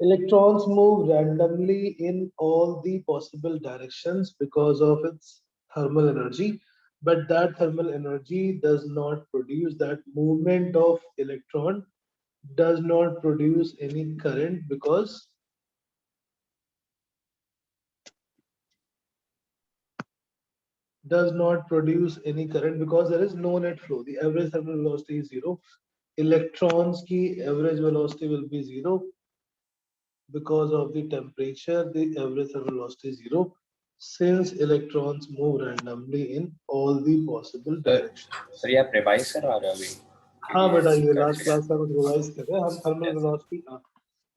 Electrons move randomly in all the possible directions because of its thermal energy, but that thermal energy does not produce that movement of electron does not produce any current because there is no net flow. The average thermal velocity is zero. Electrons ki average velocity will be zero because of the temperature. The average thermal velocity is zero since electrons move randomly in all the possible तो directions. Sir ये आप revise करवा रहे हो अभी हाँ बेटा, क्योंकि ये लास्ट कंसिडर क्लास का कुछ रिवाइज कर रहे हैं हम। थर्मल कैसे वेलोसिटी,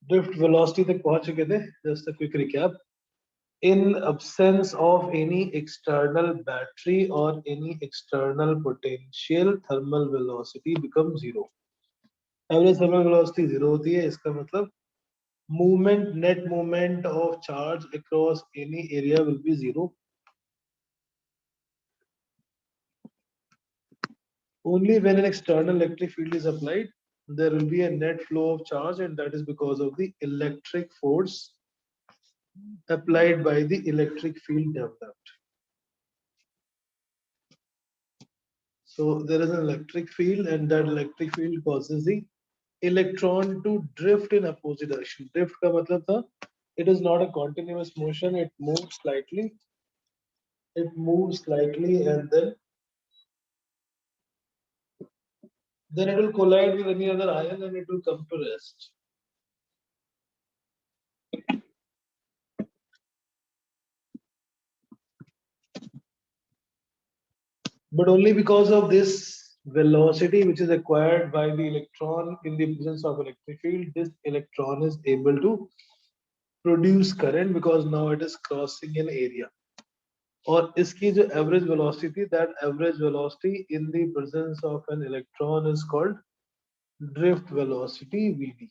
ड्रिफ्ट वेलोसिटी तक पहुंच चुके थे। Just a quick recap. In absence of any external battery or any external potential, thermal velocity becomes zero. Average thermal velocity zero होती है, इसका मतलब net movement of charge across any area will be zero. Only when an external electric field is applied, there will be a net flow of charge, and that is because of the electric force applied by the electric field developed. So there is an electric field, and that electric field causes the electron to drift in opposite direction. Drift का मतलब था, it is not a continuous motion. It moves slightly. It moves slightly, and then it will collide with any other ion, and it will come to rest. But only because of this velocity which is acquired by the electron in the presence of electric field, this electron is able to produce current because now it is crossing an area. और इसकी जो average velocity थी, that average velocity in the presence of an electron is called drift velocity Vd.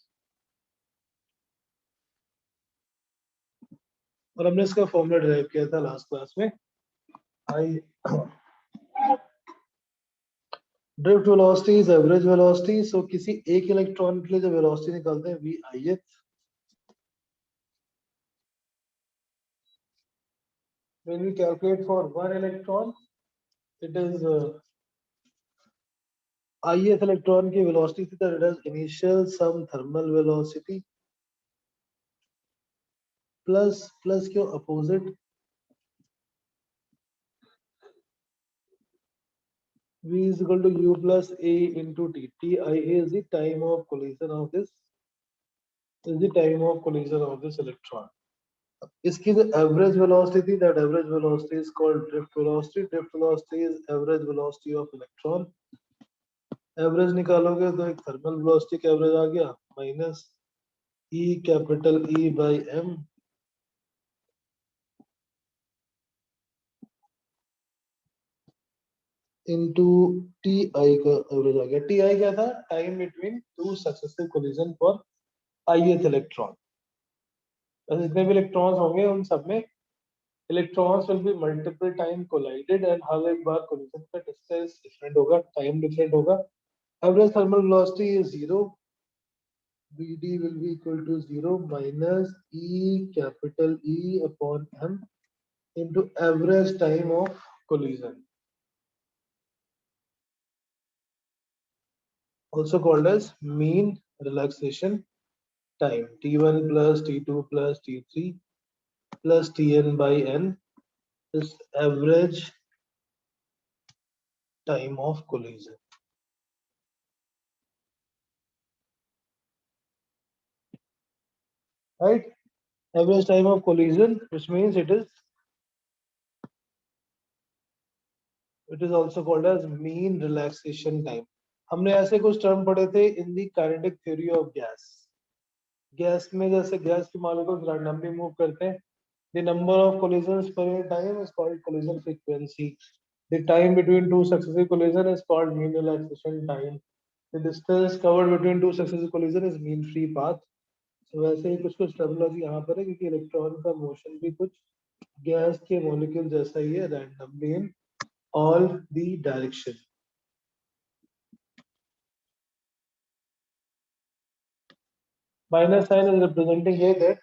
और हमने इसका formula derive किया था last class में। I drift velocity is average velocity. So किसी एक इलेक्ट्रॉन के लिए जो वेलोसिटी निकालते हैं V ith, when we calculate for one electron, it is ith electron की velocity थी, that it has initial some thermal velocity plus क्यों opposite v is equal to u plus a into t. Ti is the time of collision of this electron. इसकी जो average velocity थी, that average velocity is called drift velocity. Drift velocity is average velocity of electron. Average निकालोगे तो एक thermal velocity का average आ गया minus E capital E by M into T I का एवरेज आ गया. टी आई क्या था? Time between two successive collision for ith electron. जितने भी इलेक्ट्रॉन्स होंगे उन सब में electrons will be multiple time collided, and हर एक बार collision का distance different होगा, time different होगा. Average thermal velocity is zero. Vd will be equal to zero minus E capital E upon M into average time of collision, also called as mean relaxation time. T1 plus T2 plus T3 plus Tn by N is average time of collision. Right? Average time of collision, which means it is also called as mean relaxation time. हमने ऐसे कुछ term पढ़े थे in the kinetic theory of gas. Gas में जैसे gas की molecules randomly move करते हैं, the number of collisions per time is called collision frequency. The time between two successive collision is called mean relaxation time. The distance covered between two successive collision is mean free path. So वैसे ही कुछ terminology यहाँ पर है क्योंकि electron का motion भी कुछ gas के मॉलिक्यूल जैसा ही है, randomly in all the direction. Minus sign is representing here that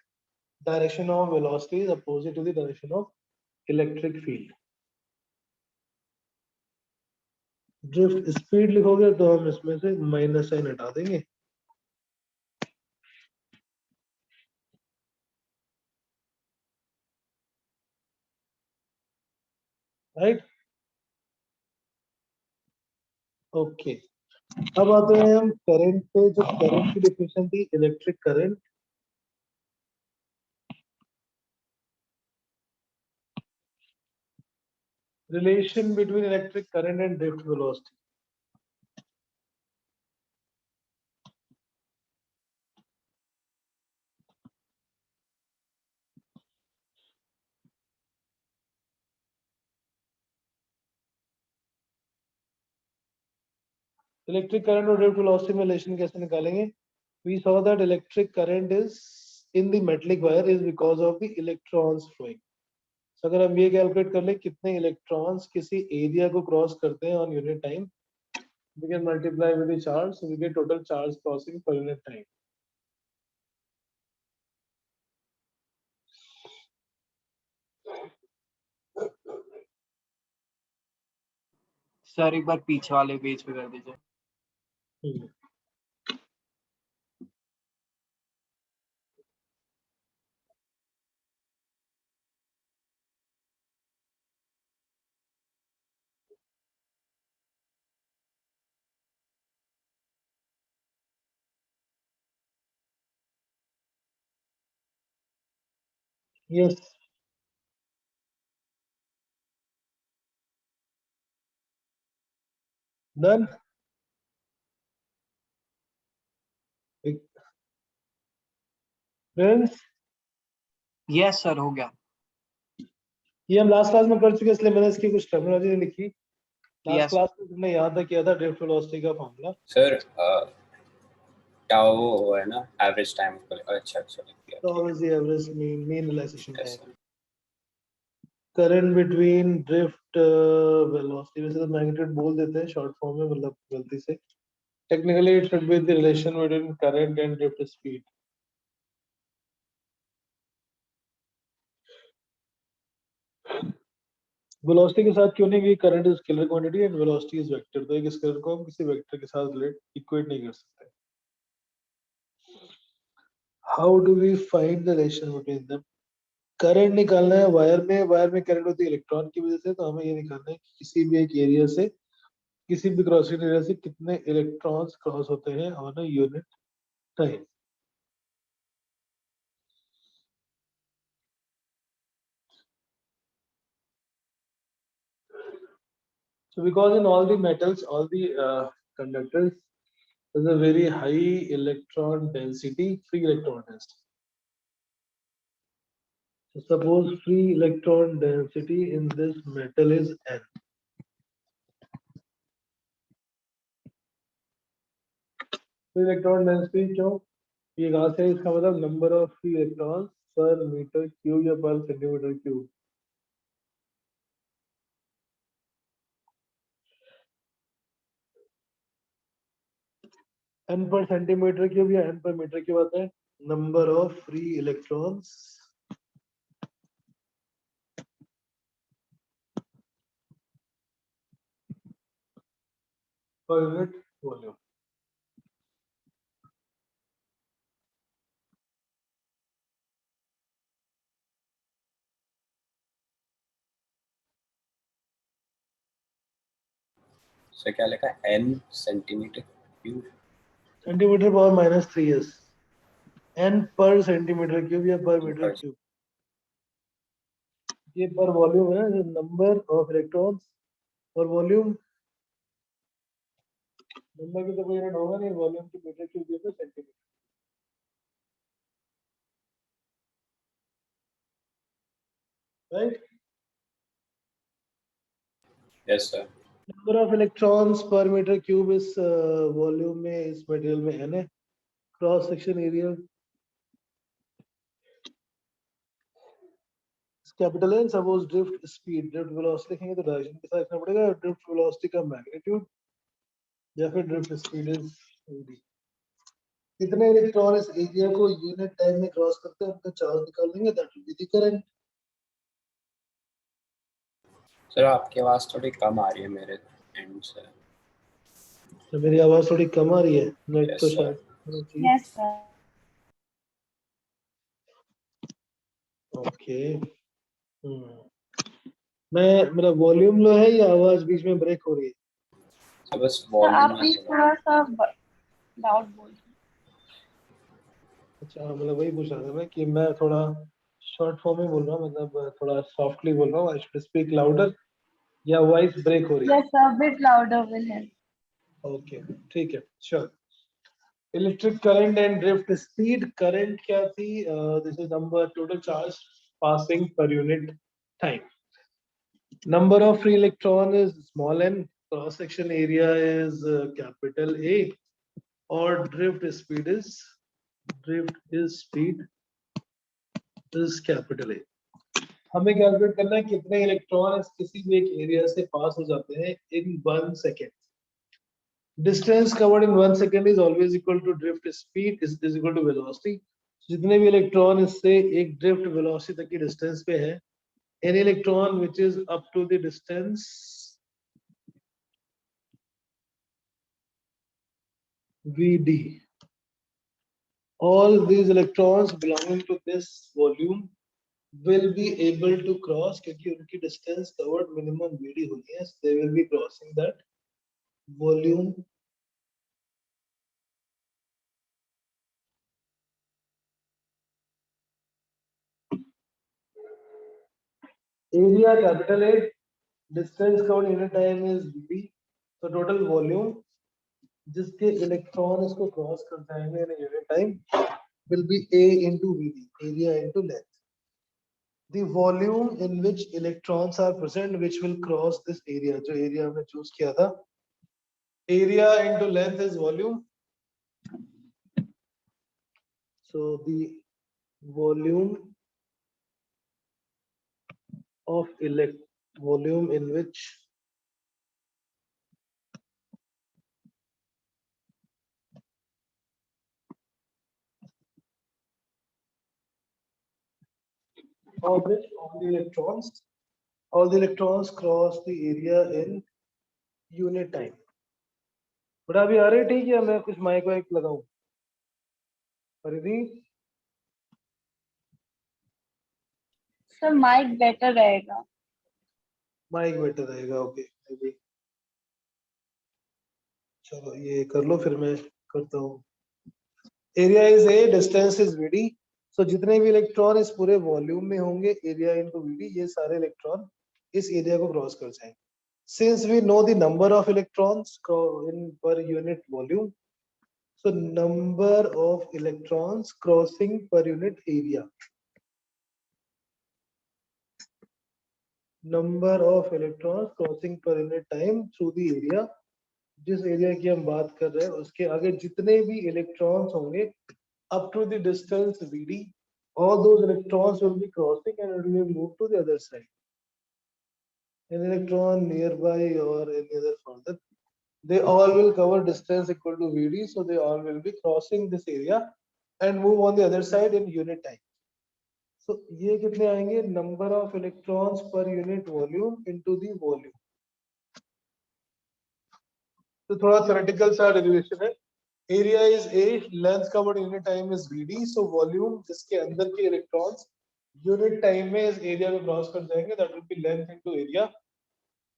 direction of velocity is opposite to the direction of electric field. Drift speed लिखोगे तो हम इसमें से माइनस साइन हटा देंगे, राइट? ओके, अब आते हैं हम करंट पे। जो करंट की डेफिनेशन थी, electric current relation between electric current and drift velocity. Electric current और ड्रिफ्ट वेलोसिटी में रिलेशन कैसे निकालेंगे? We saw that electric current is in the metallic wire is because of the electrons flowing. So अगर हम ये calculate कर लें कितने इलेक्ट्रॉन्स किसी एरिया को क्रॉस करते हैं on unit time, we can multiply with the charge, so we get total charge crossing per unit time. Sir एक बार पीछे वाले पेज पे कर दीजिए। Yes. Done. Friends, yes sir हो गया। ये हम लास्ट क्लास में कर चुके हैं, इसलिए मैंने इसकी कुछ टर्मिनोलॉजी नहीं लिखी। Last Yes. क्लास में हमने याद किया था ड्रिफ्ट वेलोसिटी का फॉर्मूला। सर टाउ है ना एवरेज टाइम को। अच्छा लिख दिया। Tau is the average mean relaxation Yes, time. Current between drift velocity, वैसे तो मैग्नीट्यूड बोल देते हैं शॉर्ट फॉर्म में, मतलब गलती से। Technically it should be the relation between current and drift speed. Velocity के साथ क्यों नहीं, क्योंकि current is scalar quantity and velocity is vector, तो एक स्केलर को हम किसी वेक्टर के साथ इक्वेट नहीं कर सकते। How do we find the relation between them? Current निकालना है वायर में करंट होती है इलेक्ट्रॉन की वजह से, तो हमें ये निकालना है कि किसी भी एक एरिया से, किसी भी क्रॉसिंग एरिया से कितने इलेक्ट्रॉन्स क्रॉस होते हैं on a unit time. So because in all the metals, all the conductors, there's a very high electron density, free electron density. So suppose free electron density in this metal is n. Free electron density क्यों? ये कहाँ से? इसका मतलब number of free electrons per meter cube या per centimeter cube. n per centimeter cube या n per meter cube आता है number of free electrons per unit volume. Sir क्या लिखा है? n centimetre cube. Centimetre power minus 3 is n per centimeter cube या per meter Per- cube. ये पर volume है, नंबर ऑफ इलेक्ट्रॉन्स और वॉल्यूम, नंबर की तो कोई यूनिट होगा नहीं, वॉल्यूम की मीटर क्यूब दिया था centimetre, right? Yes, sir. Number of electrons पर मीटर क्यूब इस वॉल्यूम में, इस मटेरियल में n है। क्रॉस सेक्शन एरिया कैपिटल है। Suppose drift speed, drift velocity लिखेंगे तो डायरेक्शन के साथ लिखना पड़ेगा, ड्रिफ्ट वेलोसिटी का मैग्नीट्यूड या फिर ड्रिफ्ट स्पीड इज v। कितने इलेक्ट्रॉन इस एरिया को यूनिट टाइम में क्रॉस करते हैं उनका चार्ज निकाल देंगे, that will be the current. Sir आपकी आवाज थोड़ी कम आ रही है मेरे एंड से। तो मेरी आवाज थोड़ी कम आ रही है, नेट Yes, तो sir. शायद यस सर। ओके। मैं, मेरा वॉल्यूम लो है या आवाज बीच में ब्रेक हो रही है? सर बस सर वॉल्यूम आप में प्लीज थोड़ा थोड़ा सा लाउड बोलिए। अच्छा, मतलब वही पूछ रहा था मैं कि मैं थोड़ा शॉर्ट फॉर्म में बोल रहा हूँ, मतलब थोड़ा सॉफ्टली बोल रहा हूँ, आई शुड स्पीक लाउडर या वॉइस ब्रेक हो रही है? Yes sir, bit louder will help. Okay, ठीक है, sure. Electric current and drift speed. Current क्या थी? This is number total charge passing per unit time. Number of free electron is small n, cross section area is capital A, or drift speed is capital A. हमें calculate करना है कितने electron किसी भी एक area से पास हो जाते हैं in 1 second. Distance covered in 1 second is always equal to drift speed is equal to velocity. जितने भी इलेक्ट्रॉन इससे एक ड्रिफ्ट वेलोसिटी तक की डिस्टेंस पे है, any electron which is up to the distance Vd, all these electrons belonging to this volume will be able to cross, क्योंकि उनकी distance covered minimum Vd होनी है, so they will be crossing that volume area capital A, distance covered unit time is Vd, so total volume जिसके electron इसको cross कर जाएंगे in unit time will be A into Vd, area into length. The volume in which electrons are present which will cross this area, जो area हमने choose किया था, area into length is volume, so the volume of volume in which all the electrons cross the area in unit time. बड़ा अभी आ रही है, ठीक है? मैं कुछ माइक वाइक लगाऊं? परिधि, सर माइक बेटर रहेगा। माइक बेटर रहेगा, ओके। चलो ये कर लो, फिर मैं करता हूँ। Area is A, distance is VD, so जितने भी इलेक्ट्रॉन इस पूरे वॉल्यूम में होंगे, एरिया इनटू वीडी, ये सारे इलेक्ट्रॉन इस एरिया को क्रॉस कर जाएंगे। Since we know the number of electrons in per unit volume, so number of electrons crossing per unit area, number of electrons crossing per unit time through the area, जिस area की हम बात कर रहे हैं उसके आगे जितने भी इलेक्ट्रॉन्स होंगे up to the distance Vd, all those electrons will be crossing and it will move to the other side. An electron nearby or any other further, they all will cover distance equal to Vd, so they all will be crossing this area and move on the other side in unit time. So ये कितने आएंगे? Number of electrons per unit volume into the volume. तो थोड़ा theoretical सा derivation है। Area is A, length covered unit time is Vd, so volume जिसके अंदर के electrons unit time में इस area में cross कर जाएंगे, that will be length into area.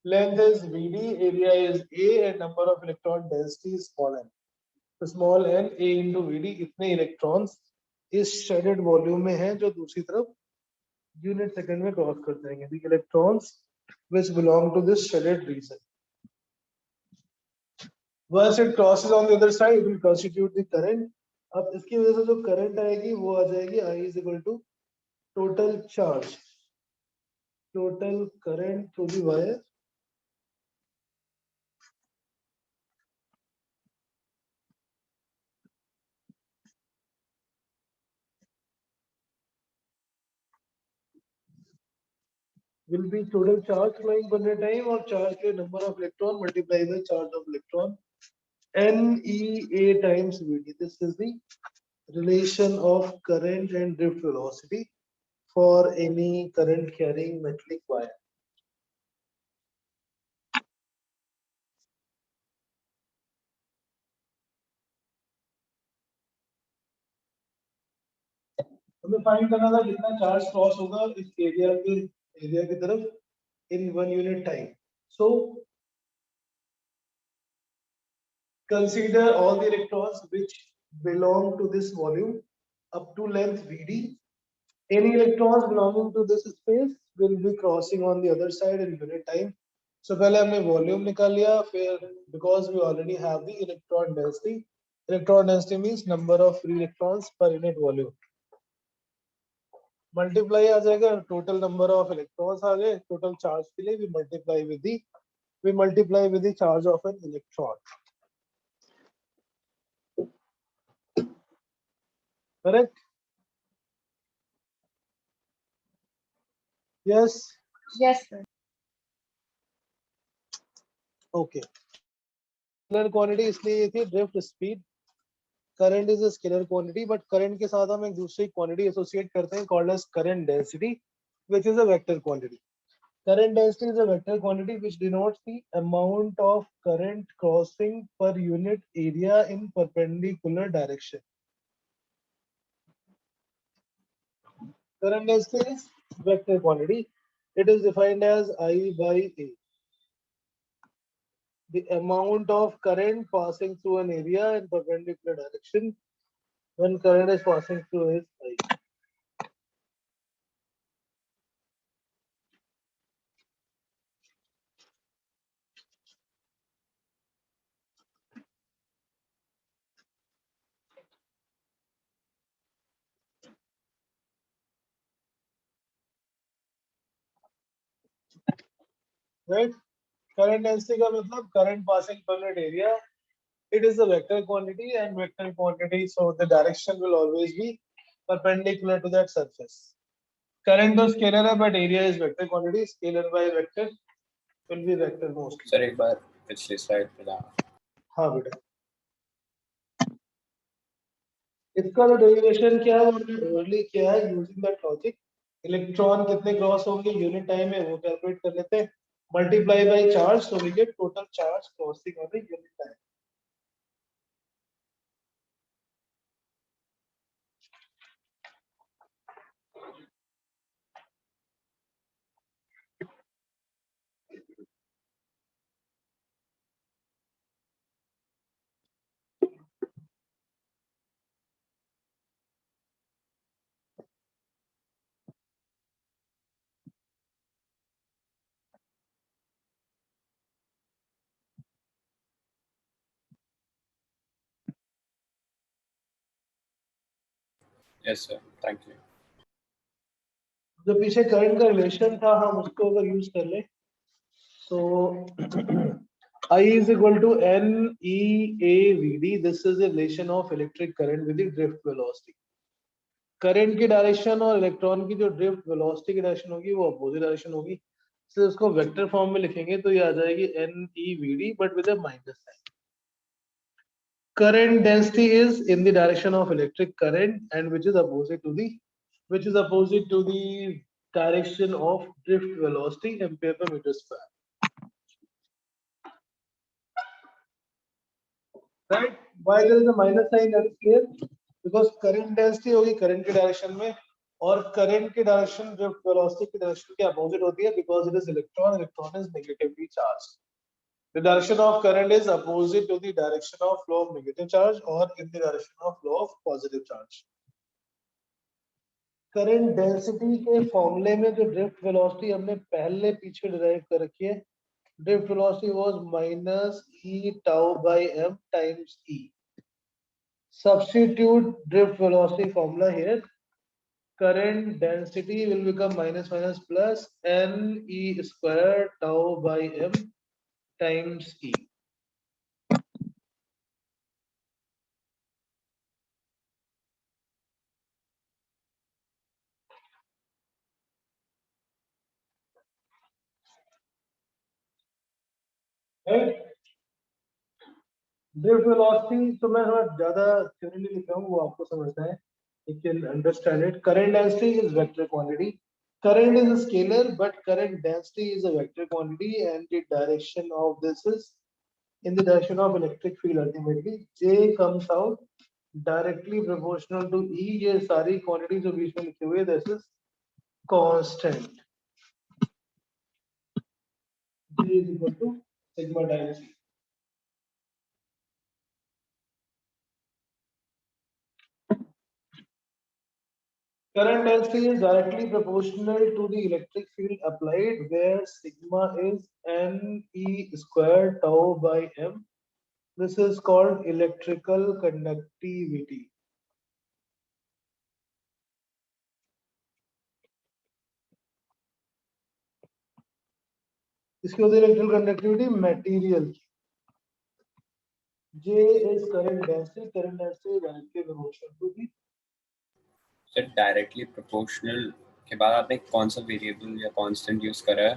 Length is Vd, area is A, and number of electron density is small n. तो small n A into Vd, इतने electrons इस shaded volume में हैं जो दूसरी तरफ unit second में cross कर जाएंगे, the electrons which belong to this shaded region. Once it crosses on the other side, it will constitute the current. अब इसकी वजह से जो current आएगी वो आ जाएगी I is equal to total charge, total current through the wire will be total charge flowing per time, or charge के number of electron multiplied by charge of electron NEA times VD. This is the relation of current and drift velocity for any current carrying metallic wire. हमें find करना था कितना charge cross होगा इस area की तरफ इन 1 unit time. So consider all the electrons which belong to this volume up to length VD. Any electrons belonging to this space will be crossing on the other side in unit time. So पहले हमने volume निकाल लिया, फिर because we already have the electron density. Electron density means number of free electrons per unit volume. Multiply आ जाएगा, total number of electrons आ गए, total charge के लिए we multiply with the charge of an electron. Correct? Yes. Yes, sir. Okay. Scalar quantity इसलिए ये थी drift speed. Current is a scalar quantity, but current के साथ हम एक दूसरी quantity associate करते हैं called as current density, which is a vector quantity. Current density is a vector quantity which denotes the amount of current crossing per unit area in perpendicular direction. Current density is vector quantity. It is defined as I by A. The amount of current passing through an area in perpendicular direction when current is passing through is I. Right? Current density का मतलब current passing per unit area. It is a vector quantity and vector quantity, so the direction will always be perpendicular to that surface. Current तो scalar है, but area is vector quantity. Scalar by vector will be vector mostly. Sir एक बार पिछली slide पे जाना. हाँ बेटा. इसका जो डेरिवेशन क्या है हमने अर्ली किया है यूजिंग दैट लॉजिक. इलेक्ट्रॉन कितने क्रॉस होंगे यूनिट टाइम में वो कैलकुलेट कर लेते हैं. Multiply by charge, so we get total charge crossing on the unit time. Yes sir, thank you. जो पीछे करंट का रिलेशन था हम उसको अगर यूज कर ले तो I is equal to NEAVD. This is the relation of electric current with the drift velocity. Current की डायरेक्शन और इलेक्ट्रॉन की जो ड्रिफ्ट वेलोसिटी की डायरेक्शन होगी वो अपोजिट डायरेक्शन होगी. इसलिए उसको वेक्टर फॉर्म में लिखेंगे तो ये आ जाएगी NEVD but with a minus sign. Current density is in the direction of electric current and which is opposite to the direction of drift velocity ampere per meter square. Right? Why there is a minus sign, that is clear? Because current density होगी current की direction में और current की direction drift velocity की direction के opposite होती है because it is electron is negatively charged. The direction of current is opposite to the direction of flow of negative charge or in the direction of flow of positive charge. Current density के फॉर्मूले में जो drift velocity हमने पहले पीछे derive कर रखी है, drift velocity was minus E tau by m times E. Substitute drift velocity formula here. Current density will become minus minus plus n E square tau by m times E. Right? Drift velocity तो मैं थोड़ा ज्यादा theory नहीं लिख रहा हूँ, वो आपको समझना है, you can understand it. Current density is vector quantity. Current is a scalar, but current density is a vector quantity, and the direction of this is in the direction of electric field. Ultimately, J comes out directly proportional to E. ये सारी quantity जो बीच में लिखे हुए, this is constant. J is equal to sigma times E. Current density is directly proportional to the electric field applied, where sigma is Ne squared tau by m. This is called electrical conductivity. इसकी होती है electrical conductivity material की. J is current density. Current density is directly proportional to the. Sir directly proportional के बाद आपने कौन सा variable या कांस्टेंट यूज करा है?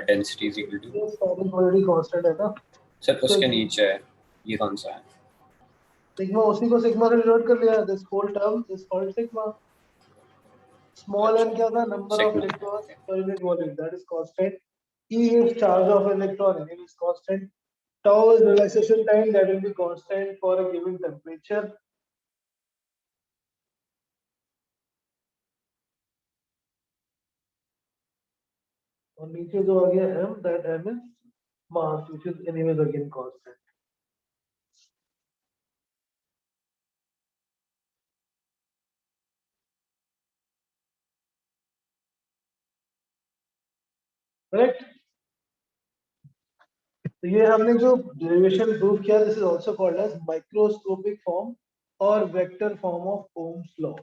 डेंसिटी इज इक्वल टू, ये सारी quantity constant है ना. सर उसके नीचे है, ये कौन सा है? Sigma उसी को sigma से डिनोट कर लिया. This whole term is called sigma. Small n क्या था? Number of Sigma. electrons per unit volume. That is constant. E is charge of electron. It is constant. Tau is relaxation time. That will be constant for a given temperature. और नीचे जो आ गया m, that m is mass, which is anyways again constant. Correct? तो ये हमने जो derivation prove किया, this is also called as microscopic form or vector form of Ohm's law.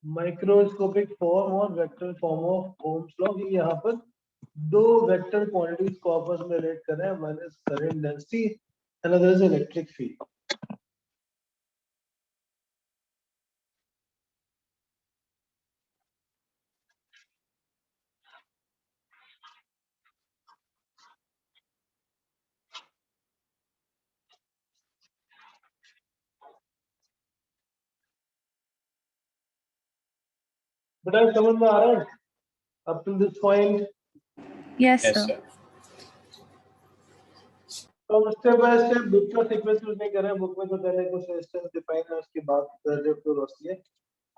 Microscopic form और vector form of Ohm's law. कि यहाँ पर दो vector quantities को आपस में relate कर रहे हैं. One is current density, another is electric field. बेटा समझ में आ रहा है up to this point? Yes, yes sir. Sir. तो स्टेप बाय स्टेप बुक का सीक्वेंस यूज नहीं कर रहे हैं. बुक में तो पहले कुछ रेजिस्टेंस डिफाइन है, उसके बाद ड्रिफ्ट वेलोसिटी है.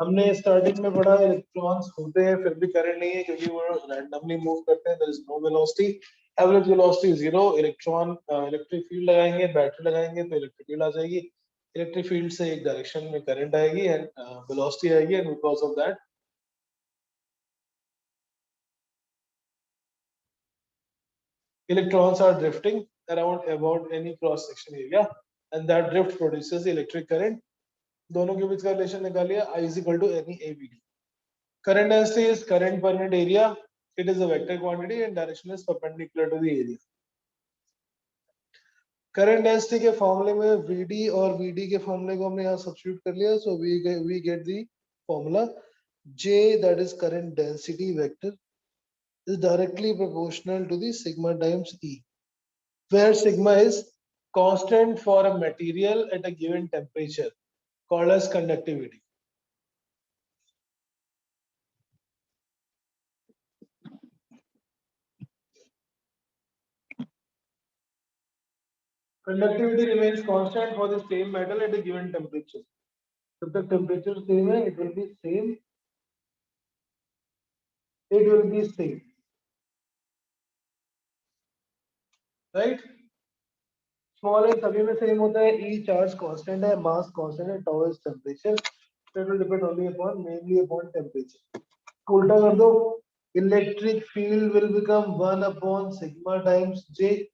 हमने स्टार्टिंग में पढ़ा इलेक्ट्रॉन्स होते हैं फिर भी करंट नहीं है क्योंकि वो रैंडमली मूव करते हैं. There is no velocity. Average velocity zero. Electron electric field लगाएंगे, बैटरी लगाएंगे तो इलेक्ट्रिक फील्ड आ जाएगी. इलेक्ट्रिक फील्ड से एक डायरेक्शन में करंट आएगी एंड वेलोसिटी आएगी, and because of that electrons are drifting around about any cross section area, and that drift produces electric current. दोनों के बीच का रिलेशन निकालिए. I is equal to any ABD. Current density is current per unit area. It is a vector quantity and direction is perpendicular to the area. Current density के फॉर्मूले में VD और VD के फॉर्मूले को हमने यहाँ सब्स्टिट्यूट कर लिया. So we get the formula J, that is current density vector, is directly proportional to the sigma times E, where sigma is constant for a material at a given temperature, called as conductivity. Conductivity remains constant for the same metal at a given temperature. जब तक temperature same है, it will be same. It will be same. Right? Small n सभी में same होता है. E charge constant है, mass constant है, tau is temperature. So it will depend only upon, mainly upon temperature. उल्टा कर दो. Electric field will become 1 upon sigma times J.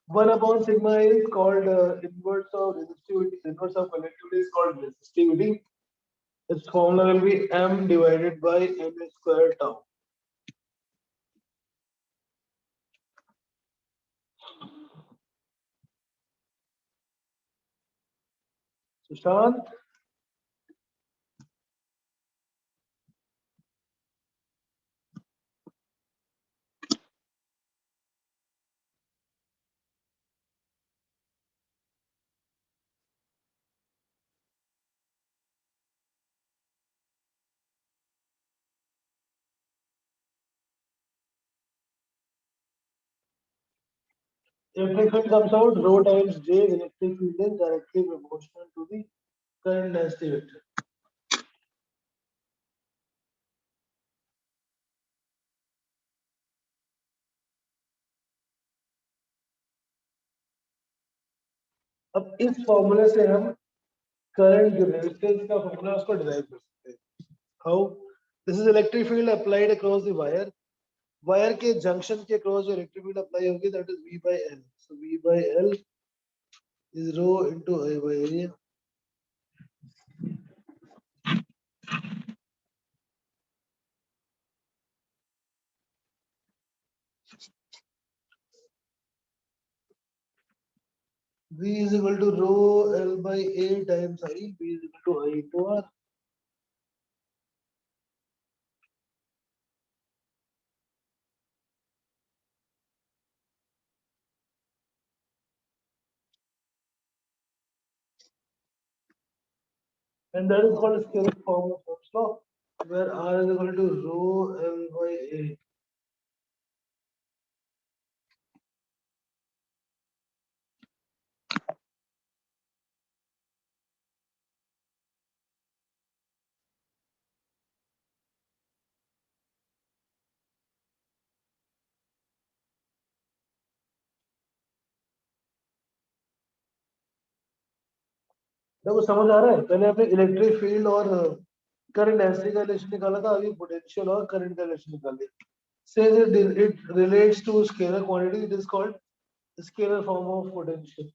One upon sigma is called inverse of resistivity. Inverse of conductivity is called resistivity. Its formula will be m divided by m square tau. Sushant. Electric field comes out rho times J. Electric field is directly proportional to the current density vector. अब इस फॉर्मूले से हम current जो resistance का formula उसको derive कर सकते हैं. How? This is electric field applied across the wire. Wire के जंक्शन के अक्रॉस जो इलेक्ट्रिक फील्ड अप्लाई होगी that is V by L. So V by L is rho into I by area. V is equal to rho L by A times I. V is equal to I into R. And that is called scalar form of Ohm's law, where R is equal to rho L by A. देखो समझ आ रहा है. पहले आपने electric field और current density का relation निकाला था. अभी पोटेंशियल और करंट का रिलेशन निकाल दिया. Since it relates to scalar quantity, it is called scalar form of potential.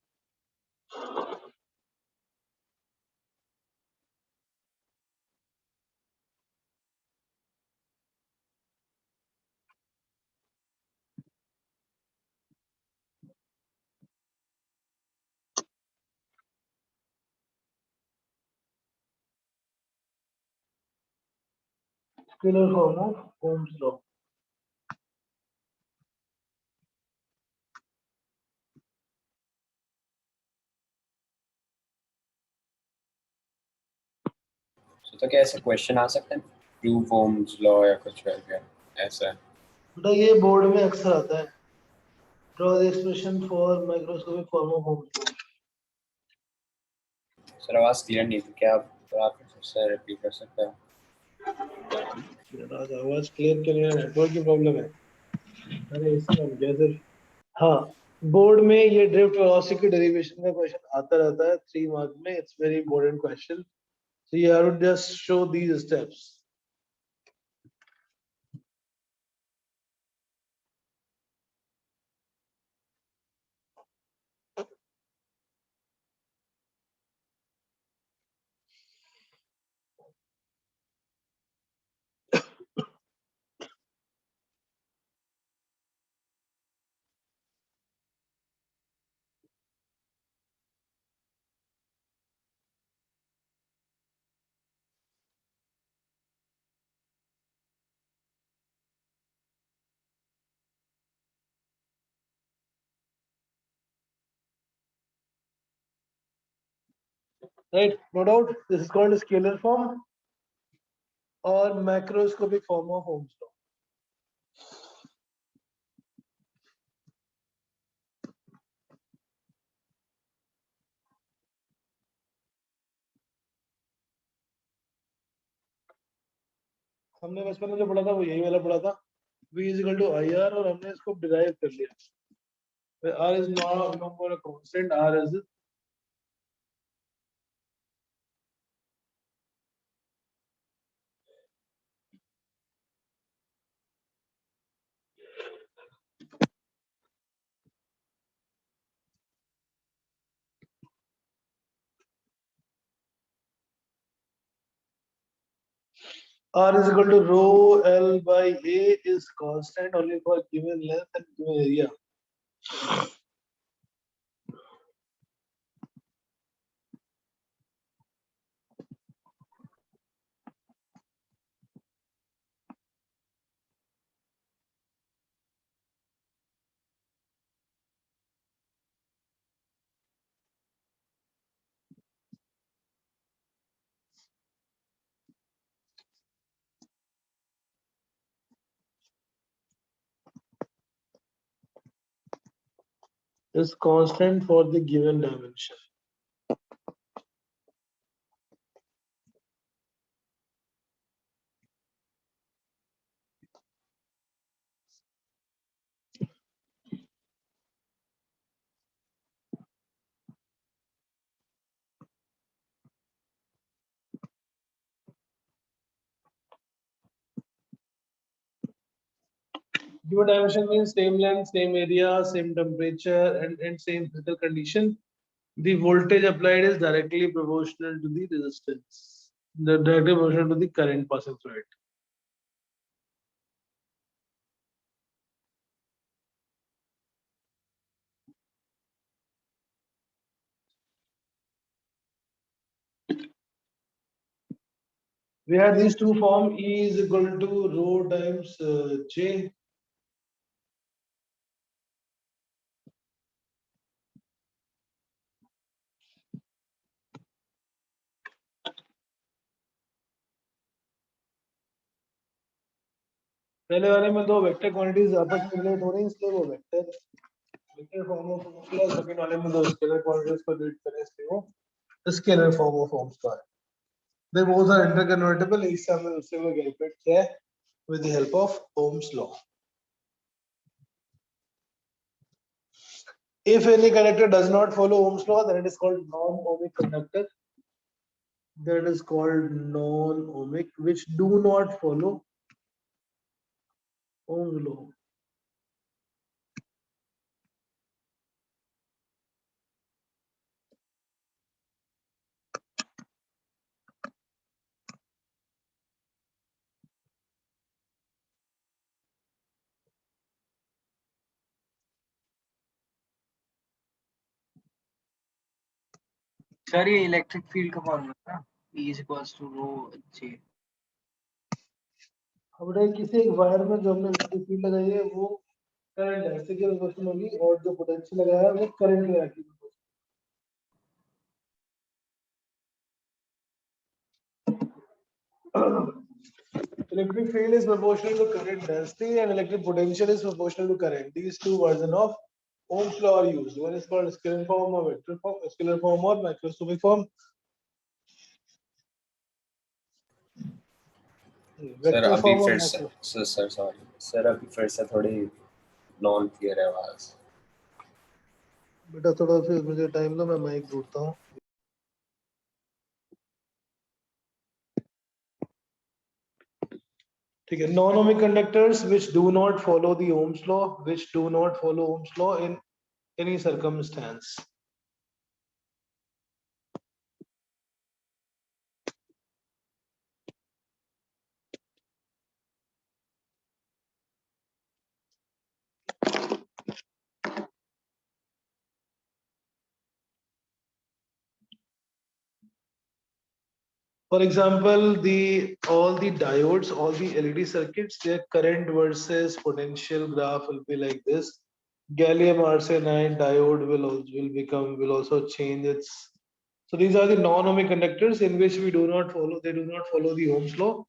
Scalar form of Ohm's law. तो क्या ऐसे क्वेश्चन आ सकते हैं, प्रूव ओम्स लॉ या कुछ वैसे ऐसा? बेटा ये बोर्ड में अक्सर आता है. Draw the expression for microscopic form of Ohm's law. Sir आवाज क्लियर नहीं थी, क्या आप फिर से रिपीट कर सकते हैं? यार आवाज क्लियर के लिए नेटवर्क की प्रॉब्लम है. अरे इसमें जैसे हाँ, बोर्ड में ये ड्रिफ्ट वेलोसिटी की डेरिवेशन का क्वेश्चन आता रहता है 3 मार्क में. It's very important question. So you have to just show these steps. Right, no doubt. This is called a scalar form or macroscopic form of Ohm's law. हमने बचपन में जो पढ़ा था वो यही वाला पढ़ा था. V is equal to IR और हमने इसको डिराइव कर लिया. R is no longer a constant. R is equal to rho L by A is constant only for given length and given area. is constant for the given dimension. Given dimension means same length, same area, same temperature, and same physical condition. The voltage applied is directly proportional to the resistance. The directly proportional to the current passing through it. We have these two form E is equal to rho times J. पहले वाले में दो vector quantities आपस में relate हो रही हैं इसलिए वो vector form of Ohm's law, second वाले में दो स्केलर क्वांटिटीज को रिलेट करें इसलिए वो scalar form of Ohm's law है. They both are interconvertible. इस समय उससे वो कैलकुलेट किया है with the help of Ohm's law. If any conductor does not follow Ohm's law, then it is called non-ohmic conductor. That is called non-ohmic, which do not follow Ohm's law. Sir ये electric field का formula है, E is equals to rho J. अब किसी एक wire में जो हमने electric field लगाई है वो करंट डेंसिटी के प्रोपोर्शनल होगी और जो पोटेंशियल लगाया है वो करंट के relative electric field is proportional to current density and electric potential is proportional to current. These two versions of Ohm's law are used. One is called scalar form or vector form, scalar form or macroscopic form. Sir Vector अभी form or फिर macro. से sir sorry sir अभी फिर से थोड़ी non clear है आवाज. बेटा थोड़ा फिर मुझे टाइम दो, मैं माइक ढूंढता हूँ. ठीक है. Non-ohmic conductors which do not follow the Ohm's law, which do not follow Ohm's law in any circumstance. For example, all the diodes, all the LED circuits, their current versus potential graph will be like this. Gallium arsenide diode will also change its. So these are the non-ohmic conductors in which they do not follow the Ohm's law.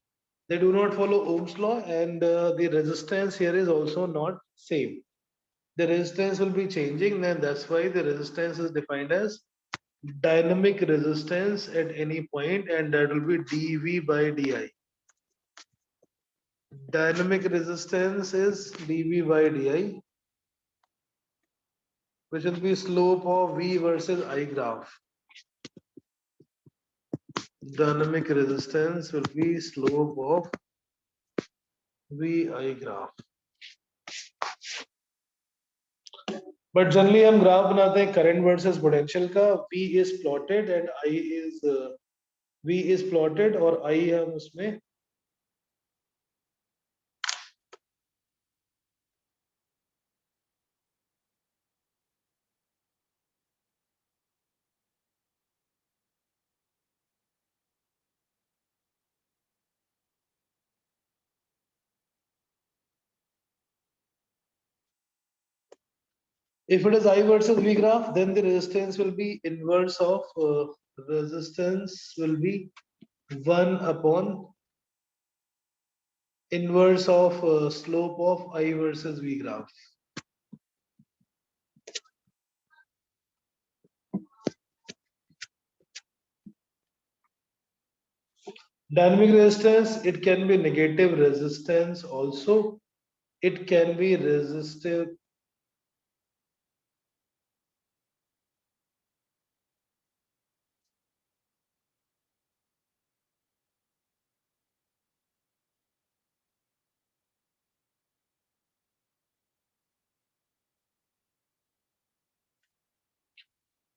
They do not follow Ohm's law, and the resistance here is also not same. The resistance will be changing, and that's why the resistance is defined as dynamic resistance at any point, and that will be dV by di. Dynamic resistance is dV by di, which will be slope of V versus I graph. Dynamic resistance will be slope of VI graph. But generally हम graph बनाते हैं current versus potential का. V is plotted and V is plotted और I हम उसमें if it is I versus V graph, then the resistance will be inverse of resistance will be 1 upon inverse of slope of I versus V graph. Dynamic resistance, it can be negative resistance also. It can be resistive.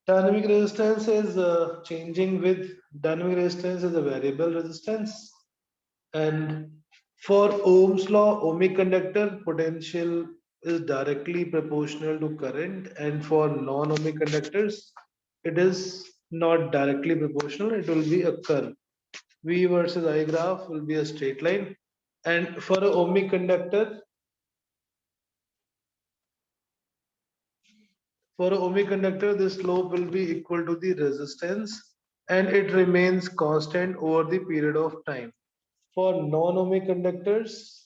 Dynamic resistance is changing with dynamic resistance is a variable resistance. And for Ohm's law, ohmic conductor potential is directly proportional to current, and for non-ohmic conductors, it is not directly proportional. It will be a curve. V versus I graph will be a straight line, and for a ohmic conductor, the slope will be equal to the resistance, and it remains constant over the period of time. For non-ohmic conductors,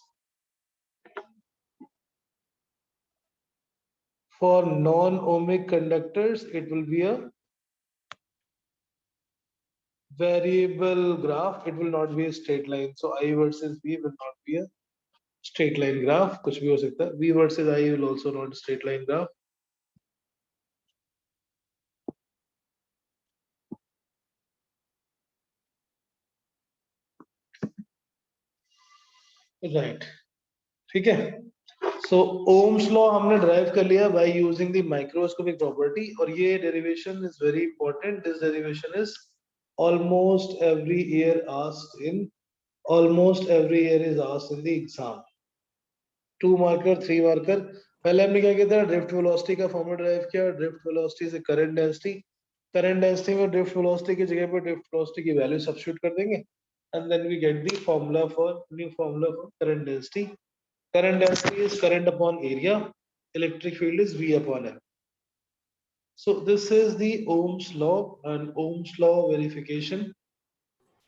it will be a variable graph. It will not be a straight line. So I versus V will not be a straight line graph. कुछ भी हो सकता है. V versus I will also not a straight line graph. Right. ठीक है. So Ohm's law हमने derive कर लिया by using the microscopic property, और ये derivation is very important. This derivation is almost every year asked in the exam. 2 marker 3 marker. पहले हमने क्या किया था, ड्रिफ्ट वेलोसिटी का फॉर्मूला ड्राइव किया. ड्रिफ्ट वेलोसिटी से करंट डेंसिटी में ड्रिफ्ट वेलोसिटी की जगह पर ड्रिफ्ट वेलोसिटी की वैल्यू सब्स्टिट्यूट कर देंगे, and then we get the formula for current density. Current density is current upon area. Electric field is V upon M. So this is the Ohm's law and Ohm's law verification.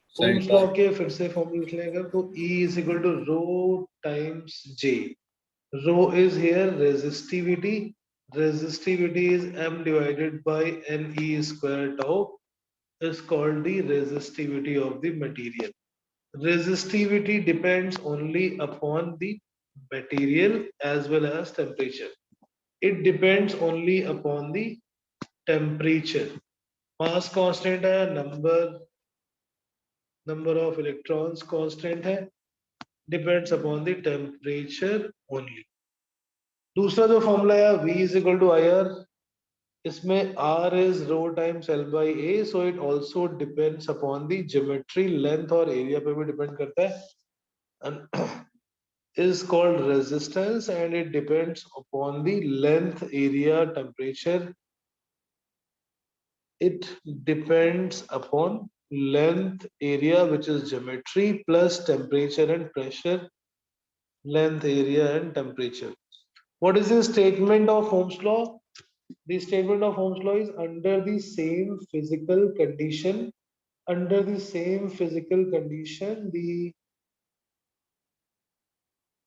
Sorry, Ohm's law के फिर से formula लिख लेंगे तो E is equal to rho times J. Rho is here resistivity. Resistivity is M divided by NE square tau, is called the resistivity of the material. Resistivity depends only upon the material as well as temperature. It depends only upon the temperature. Mass constant है, number of electrons constant है, depends upon the temperature only. दूसरा जो formula है V is equal to IR, इसमें R is rho times L by A, so it also depends upon the geometry, length और area पे भी depend करता है, and is called resistance, and it depends upon the length, area, temperature. It depends upon length, area, which is geometry, plus temperature and pressure. Length, area and temperature. What is the statement of Ohm's law? The statement of Ohm's law is under the same physical condition, the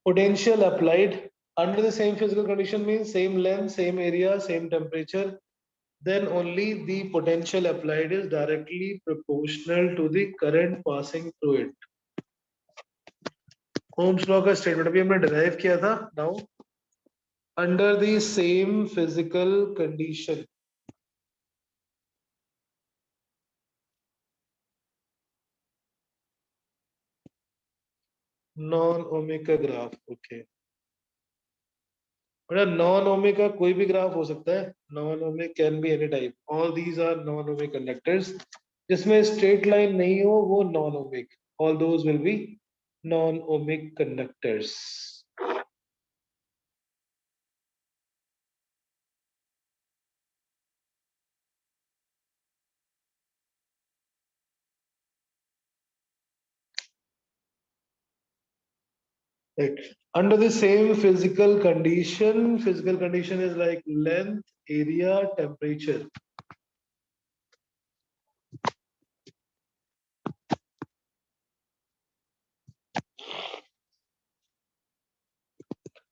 potential applied under the same physical condition means same length, same area, same temperature, then only the potential applied is directly proportional to the current passing through it. Ohm's law का statement अभी हमने derive किया था. Now under the same physical condition, non-ohmic का graph. Okay, non-ohmic का कोई भी graph हो सकता है. Non-ohmic can be any type. All these are non-ohmic conductors. जिसमें straight line नहीं हो वो non-ohmic. All those will be non-ohmic conductors. Right. Under the same physical condition is like length, area, temperature.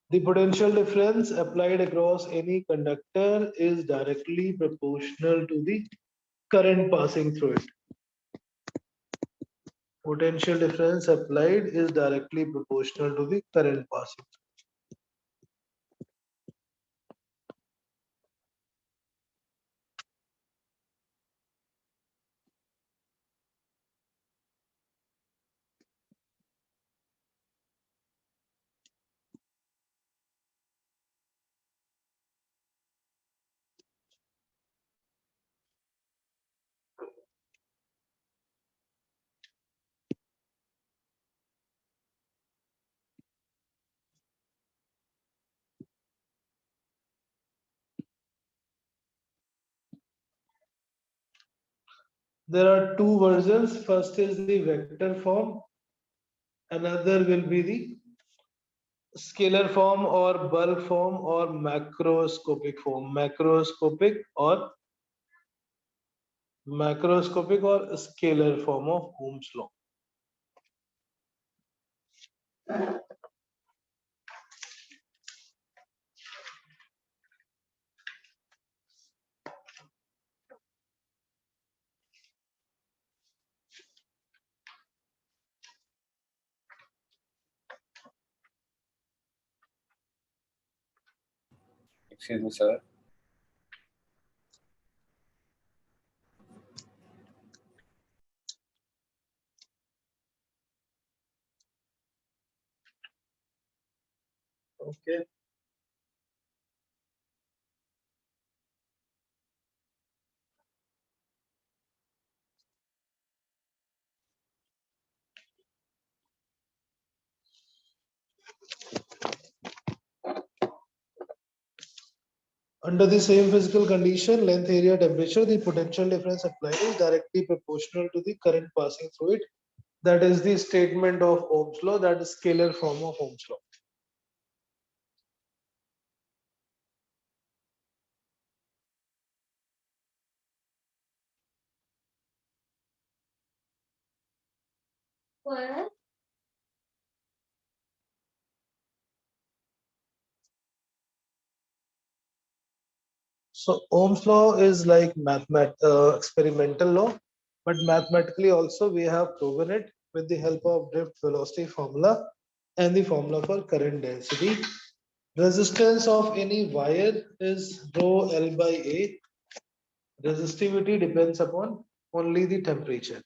The potential difference applied across any conductor is directly proportional to the current passing through it. Potential difference applied is directly proportional to the current passing. There are two versions. First is the vector form. Another will be the scalar form or bulk form or macroscopic form. Macroscopic or scalar form of Ohm's law. Excuse me, sir. Okay. Under the same physical condition, length, area, temperature, the potential difference applied is directly proportional to the current passing through it. That is the statement of Ohm's law, that is scalar form of Ohm's law. What? So Ohm's law is like experimental law, but mathematically also we have proven it with the help of drift velocity formula and the formula for current density. Resistance of any wire is rho L by A. Resistivity depends upon only the temperature.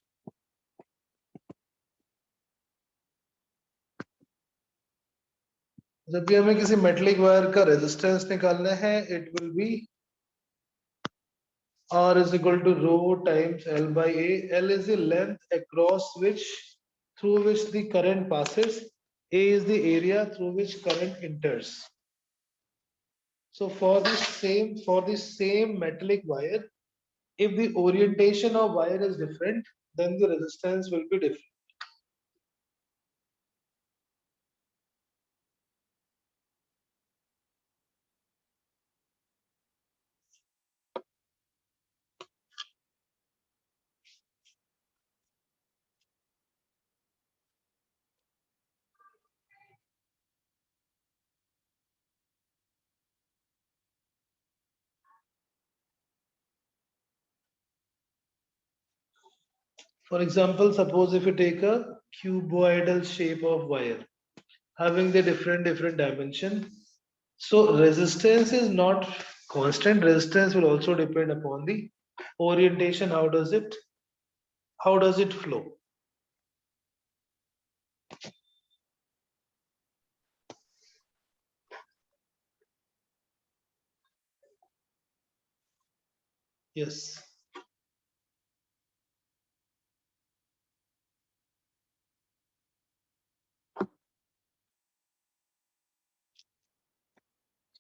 जब भी हमें किसी metallic wire का resistance निकालना है, it will be R is equal to rho times L by A. L is the length across which, through which the current passes. A is the area through which current enters. So for the same metallic wire, if the orientation of wire is different, then the resistance will be different. For example, suppose if you take a cuboidal shape of wire having the different dimension. So resistance is not constant. Resistance will also depend upon the orientation. How does it flow? Yes.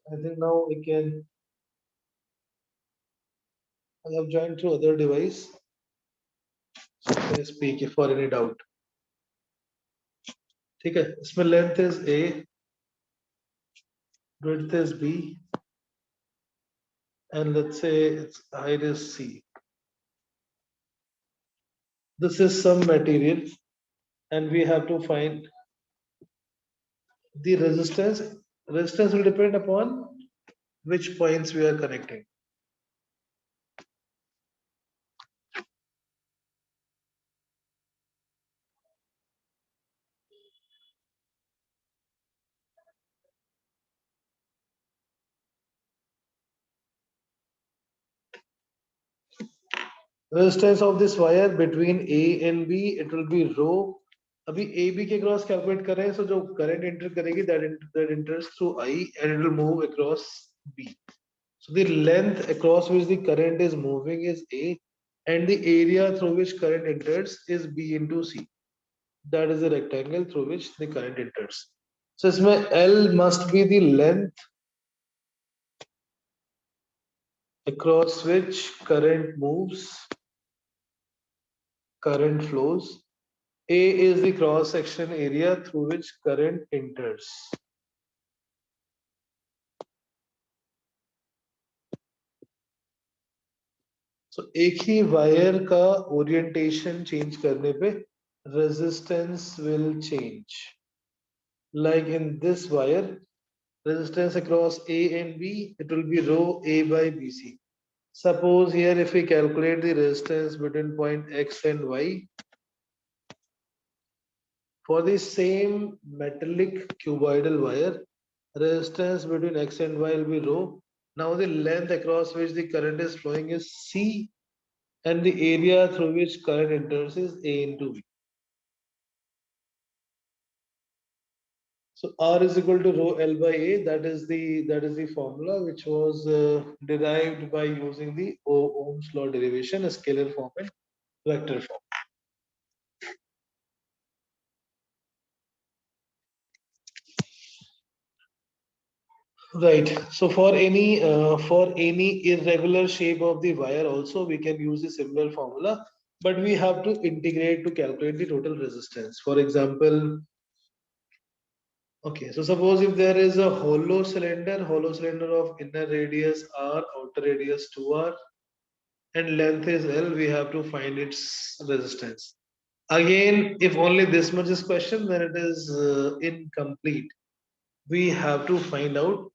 I think now I have joined through other device. So I can speak if for any doubt. ठीक है, इसमें length is A, width is B, and let's say its height is C. This is some material, and we have to find the resistance. Resistance will depend upon which points we are connecting. Resistance of this wire between A and B, it will be rho. अभी AB के cross calculate कर रहे हैं, so जो current enter करेगी that enters through I and it will move across B. So the length across which the current is moving is A and the area through which current enters is B into C. That is the rectangle through which the current enters. So इसमें L must be the length across which current moves, current flows. A is the cross section area through which current enters. So एक ही wire का orientation change करने पे resistance will change. Like in this wire, resistance across A and B, it will be rho A by BC. Suppose here if we calculate the resistance between point X and Y, for the same metallic cuboidal wire, resistance between X and Y will be rho. Now the length across which the current is flowing is C and the area through which current enters is A into V. So R is equal to rho L by A. That is the formula which was derived by using the Ohm's law derivation, a scalar form and vector form. Right. So for any irregular shape of the wire also we can use a similar formula, but we have to integrate to calculate the total resistance. For example, okay, so suppose if there is a hollow cylinder of inner radius R, outer radius 2R, and length is L, we have to find its resistance. Again, if only this much is questioned, then it is incomplete. We have to find out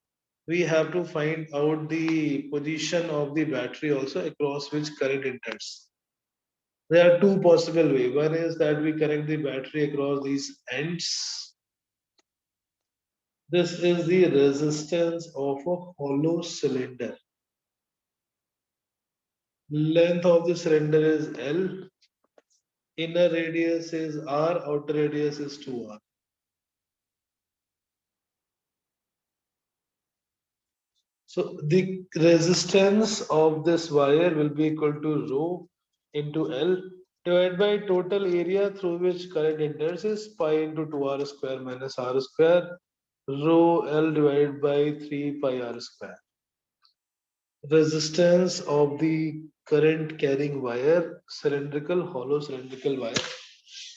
the position of the battery also across which current enters. There are two possible ways. One is that we connect the battery across these ends. This is the resistance of a hollow cylinder. Length of the cylinder is L. Inner radius is R, outer radius is 2R. So the resistance of this wire will be equal to rho into L divided by total area through which current enters is pi into 2R square minus R square, rho L divided by 3 pi R square. Resistance of the current carrying wire, hollow cylindrical wire.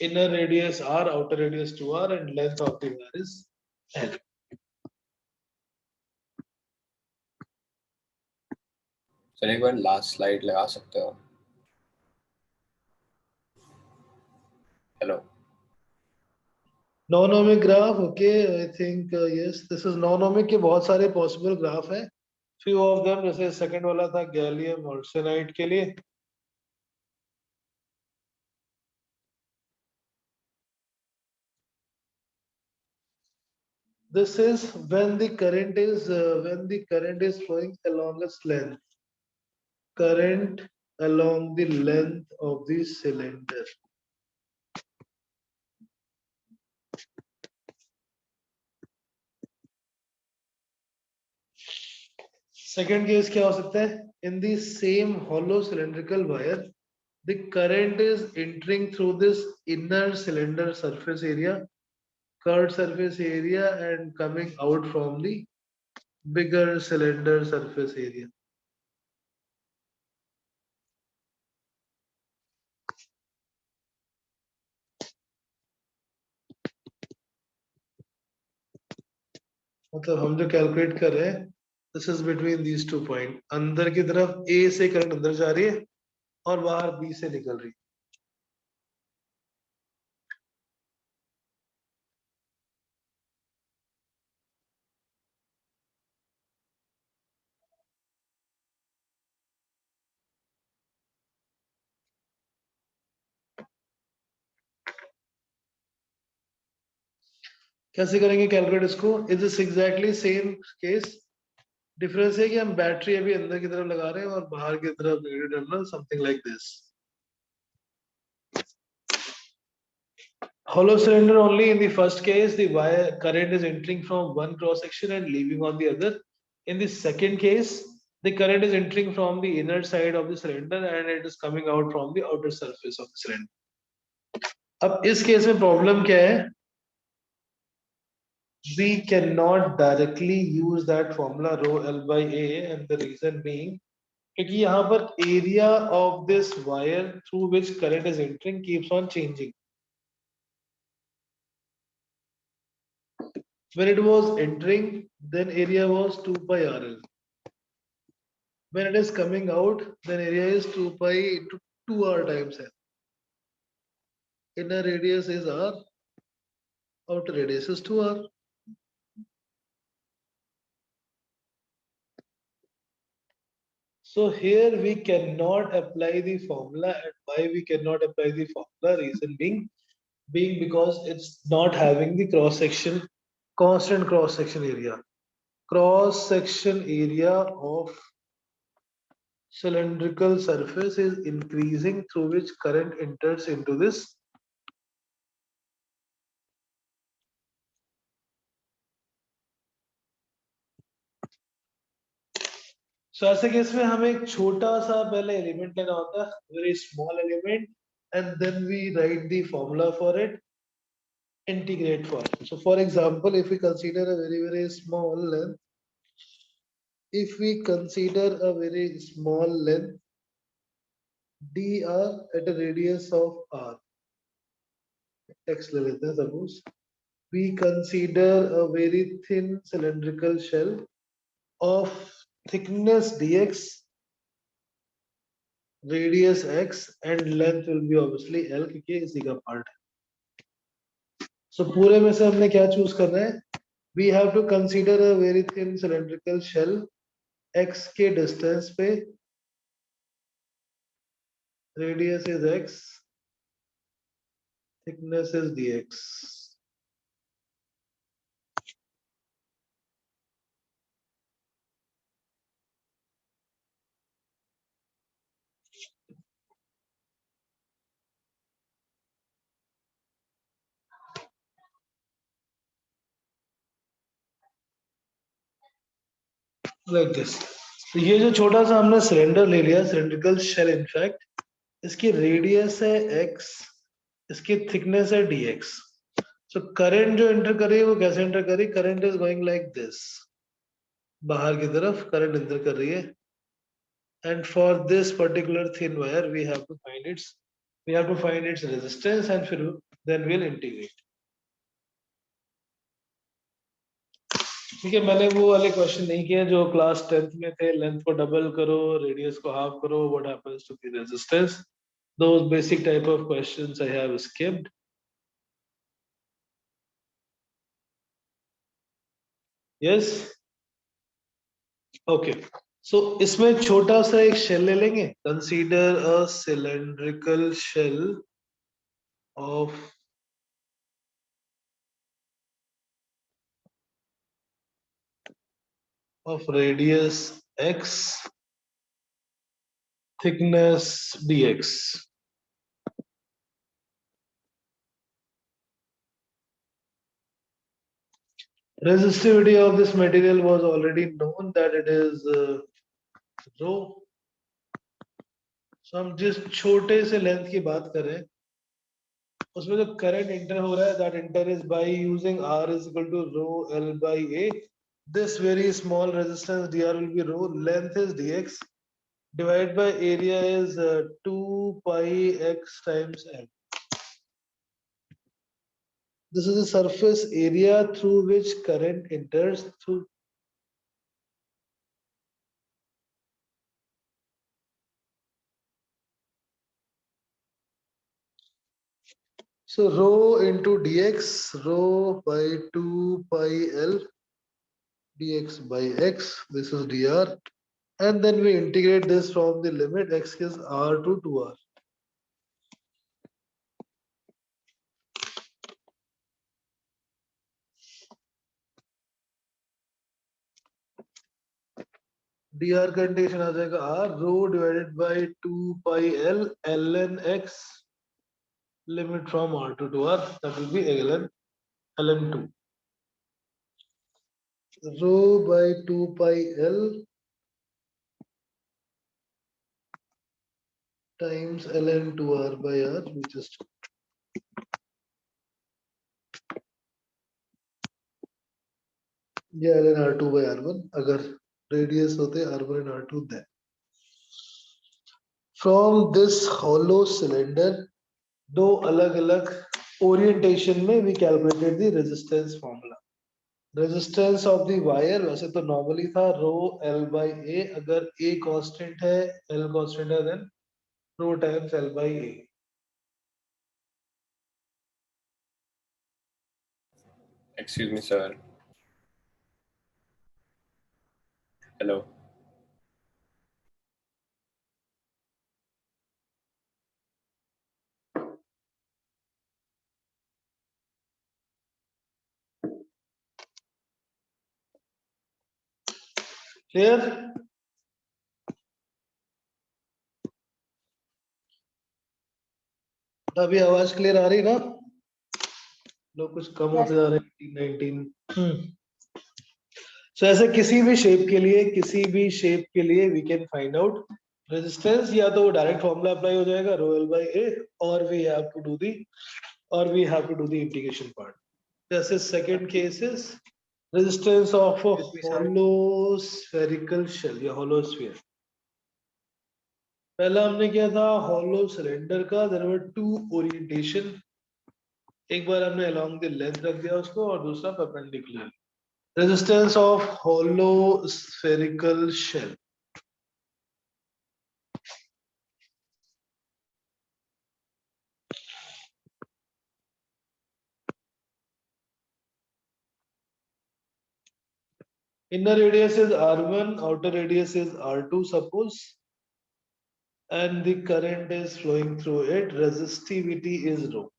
Inner radius R, outer radius 2R and length of the wire is L. Sir एक बार last slide लगा सकते हो? Hello, non-ohmic graph, okay, I think yes, this is non-ohmic के बहुत सारे possible graph हैं. Few of them, जैसे second वाला था गैलियम आर्सेनाइड के लिए. This is when the current is flowing along its length. Current along the length of the cylinder. Second case क्या हो सकता है? In the same hollow cylindrical wire, the current is entering through this inner cylinder surface area, curved surface area, and coming out from the bigger cylinder surface area. मतलब हम जो calculate कर रहे हैं, this is between these two point. अंदर की तरफ ए से करंट अंदर जा रही है और बाहर बी से निकल रही है. कैसे करेंगे कैलकुलेट इसको? Is this exactly same case. Difference है कि हम बैटरी अभी अंदर की तरफ लगा रहे हैं और बाहर की तरफ negative terminal, something like this. Hollow cylinder only in the first case, the wire current is entering from one cross section and leaving on the other. In the second case, the current is entering from the inner side of the cylinder and it is coming out from the outer surface of the cylinder. अब इस case में problem क्या है? We cannot directly use that formula rho L by A, and the reason being क्योंकि यहाँ पर area of this wire through which current is entering keeps on changing. When it was entering, then area was 2 pi RL. When it is coming out, then area is 2 pi into 2R times L. Inner radius is R, outer radius is 2R. So here we cannot apply the formula, and why we cannot apply the formula? Reason being because it's not having the cross section, constant cross section area. Cross section area of cylindrical surface is increasing through which current enters into this. So ऐसे case में हमें एक छोटा सा पहले element लेना होता है, very small element, and then we write the formula for it, integrate for it. So for example, if we consider a very small length, dr at a radius of r, x ले लेते हैं suppose. We consider a very thin cylindrical shell of thickness dx, radius x, and length will be obviously l क्योंकि इसी का part है. So पूरे में से हमने क्या चूज करना है? We have to consider a very thin cylindrical shell x के डिस्टेंस पे, radius is x, thickness is dx. Like this. तो ये जो छोटा सा हमने सिलेंडर ले लिया, सिलेंड्रिकल शेल, इनफैक्ट इसकी रेडियस है x, इसकी थिकनेस है dx. सो करंट जो एंटर कर रही है वो कैसे एंटर कर रही है? Current is going like this, बाहर की तरफ करंट एंटर कर रही है. And for this particular thin wire we have to find its resistance and फिर देन वी विल इंटीग्रेट. ठीक है, मैंने वो वाले क्वेश्चन नहीं किए जो क्लास 10th में थे, लेंथ को डबल करो, रेडियस को हाफ करो, what happens to the resistance. Those basic type of questions I have skipped. Yes. Okay. So इसमें छोटा सा एक शेल ले लेंगे. Consider a cylindrical shell of radius x, thickness dx. Resistivity of this material was already known that it is rho. So हम जिस छोटे से लेंथ की बात कर रहे हैं उसमें जो करंट एंटर हो रहा है, that enter is by using r is equal to rho L by A. This very small resistance dr will be rho, length is dx, divided by area is 2 pi x times L. This is the surface area through which current enters through. So rho into dx, rho by 2 pi L dx by x, this is dr, and then we integrate this from the limit x is r to 2r. dr का integration आ जाएगा r, rho divided by 2 pi L ln x limit from R2 to R, that will be ln2. Rho by 2 pi L times ln2R by R, we just या ln R2 by R1 अगर radius होते R1 and R2 then. From this hollow cylinder, दो अलग-अलग orientation में we calculated the resistance formula. Resistance of the wire वैसे तो normally था rho L by A, अगर A constant है L constant है then rho times L by A. Excuse me, sir. Hello. Clear? अभी आवाज क्लियर आ रही ना? लोग कुछ कम होते जा रहे हैं 19. So ऐसे किसी भी शेप के लिए we can find out resistance, या तो वो डायरेक्ट फॉर्मूला अप्लाई हो जाएगा rho L by A, और we have to do the integration part. जैसे second case is resistance of a hollow spherical shell या hollow sphere. पहला हमने किया था hollow cylinder का, there were two orientation. एक बार हमने along the length रख दिया उसको और दूसरा perpendicular. Resistance of hollow spherical shell. Inner radius is R1, outer radius is R2, suppose, and the current is flowing through it. Resistivity is rho.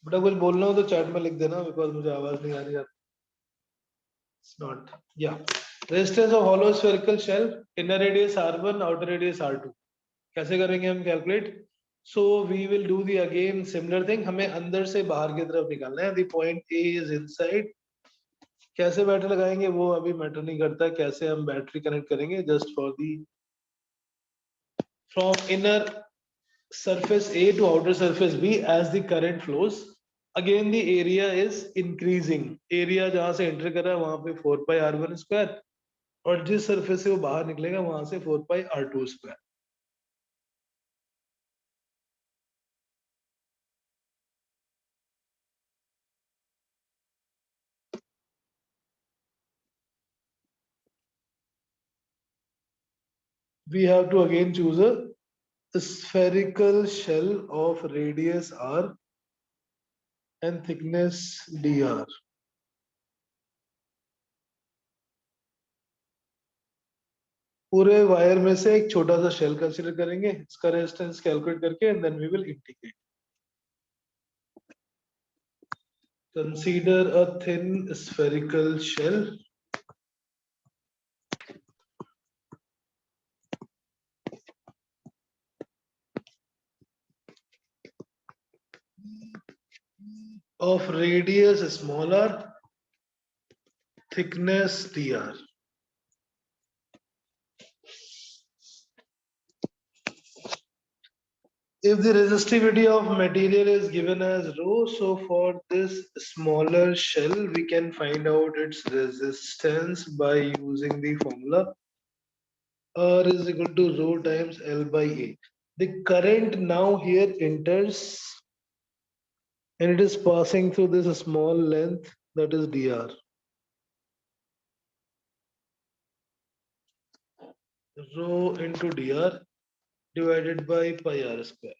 बेटा कुछ बोलना हो तो चैट में लिख देना, बिकॉज मुझे आवाज नहीं आ रही है. It's not. Yeah. Resistance of hollow spherical shell. Inner radius R1, outer radius R2. कैसे करेंगे हम calculate? So we will do the again similar thing. हमें अंदर से बाहर की तरफ निकालना है. The point A is inside. कैसे बैटरी लगाएंगे वो अभी मैटर नहीं करता. कैसे हम बैटरी कनेक्ट करेंगे? Just for the from inner surface A to outer surface B, as the current flows, again the area is increasing. area जहां से एंटर कर रहा है वहां पे 4 pi R1 square, और जिस सरफेस से वो बाहर निकलेगा वहां से 4 pi R2 square. We have to again choose a spherical shell of radius R and thickness dr. पूरे वायर में से एक छोटा सा शेल कंसीडर करेंगे, इसका रेजिस्टेंस कैलकुलेट करके, and then we will integrate. Consider a thin spherical shell of radius smaller, thickness dr. If the resistivity of material is given as rho, so for this smaller shell we can find out its resistance by using the formula R is equal to rho times L by A. The current now here enters and it is passing through this small length, that is dr. Rho into dr divided by pi r square.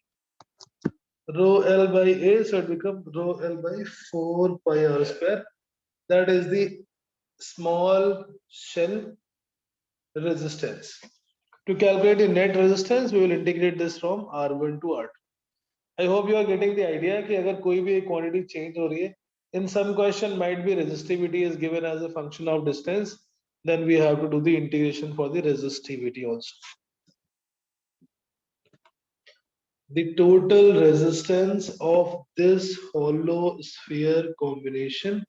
rho L by A, so it becomes rho L by 4 pi r square. That is the small shell resistance. To calculate the net resistance, we will integrate this from R1 to R2. I hope you are getting the idea कि अगर कोई भी एक quantity change हो रही है, in some question might be resistivity is given as a function of distance, then we have to do the integration for the resistivity also. The total resistance of this hollow sphere combination,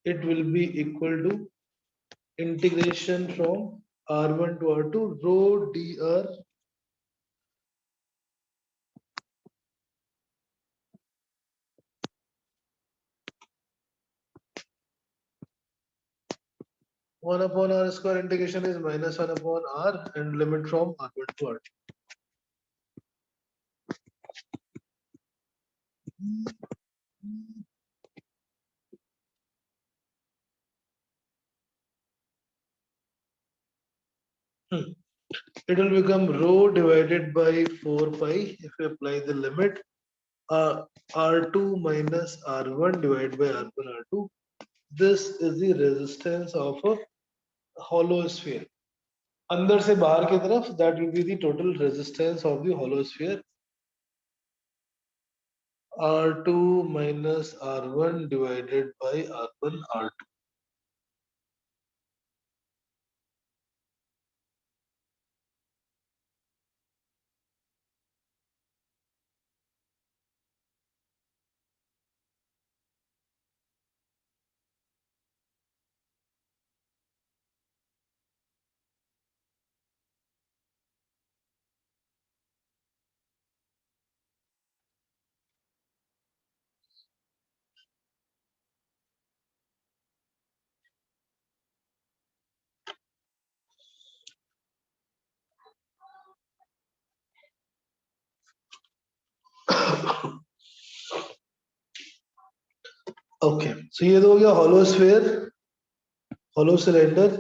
it will be equal to integration from R1 to R2 rho dr 1 upon r square. Integration is minus 1 upon r and limit from R1 to R2. It will become rho divided by 4 pi if we apply the limit R2 minus R1 divided by R1 R2. This is the resistance of a hollow sphere. अंदर से बाहर की तरफ, that will be the total resistance of the hollow sphere. R2 minus R1 divided by R1 R2. Okay, so ये तो हो गया hollow sphere, hollow cylinder.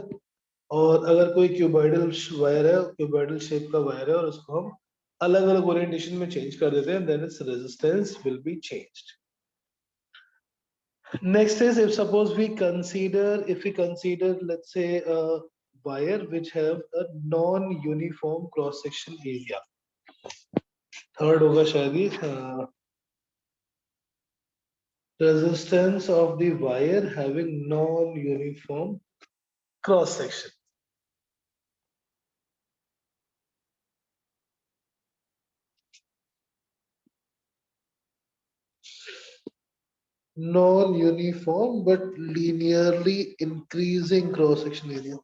और अगर कोई क्यूबॉइडल वायर है, क्यूबॉइडल शेप का वायर है और उसको हम अलग अलग ओरिएंटेशन में चेंज कर देते हैं, then its resistance will be changed. Next is, if suppose we consider, if we consider, let's say a wire which have a non-uniform cross section area. Third होगा शायद ही, resistance of the wire having non-uniform cross section. Non-uniform but linearly increasing cross section area.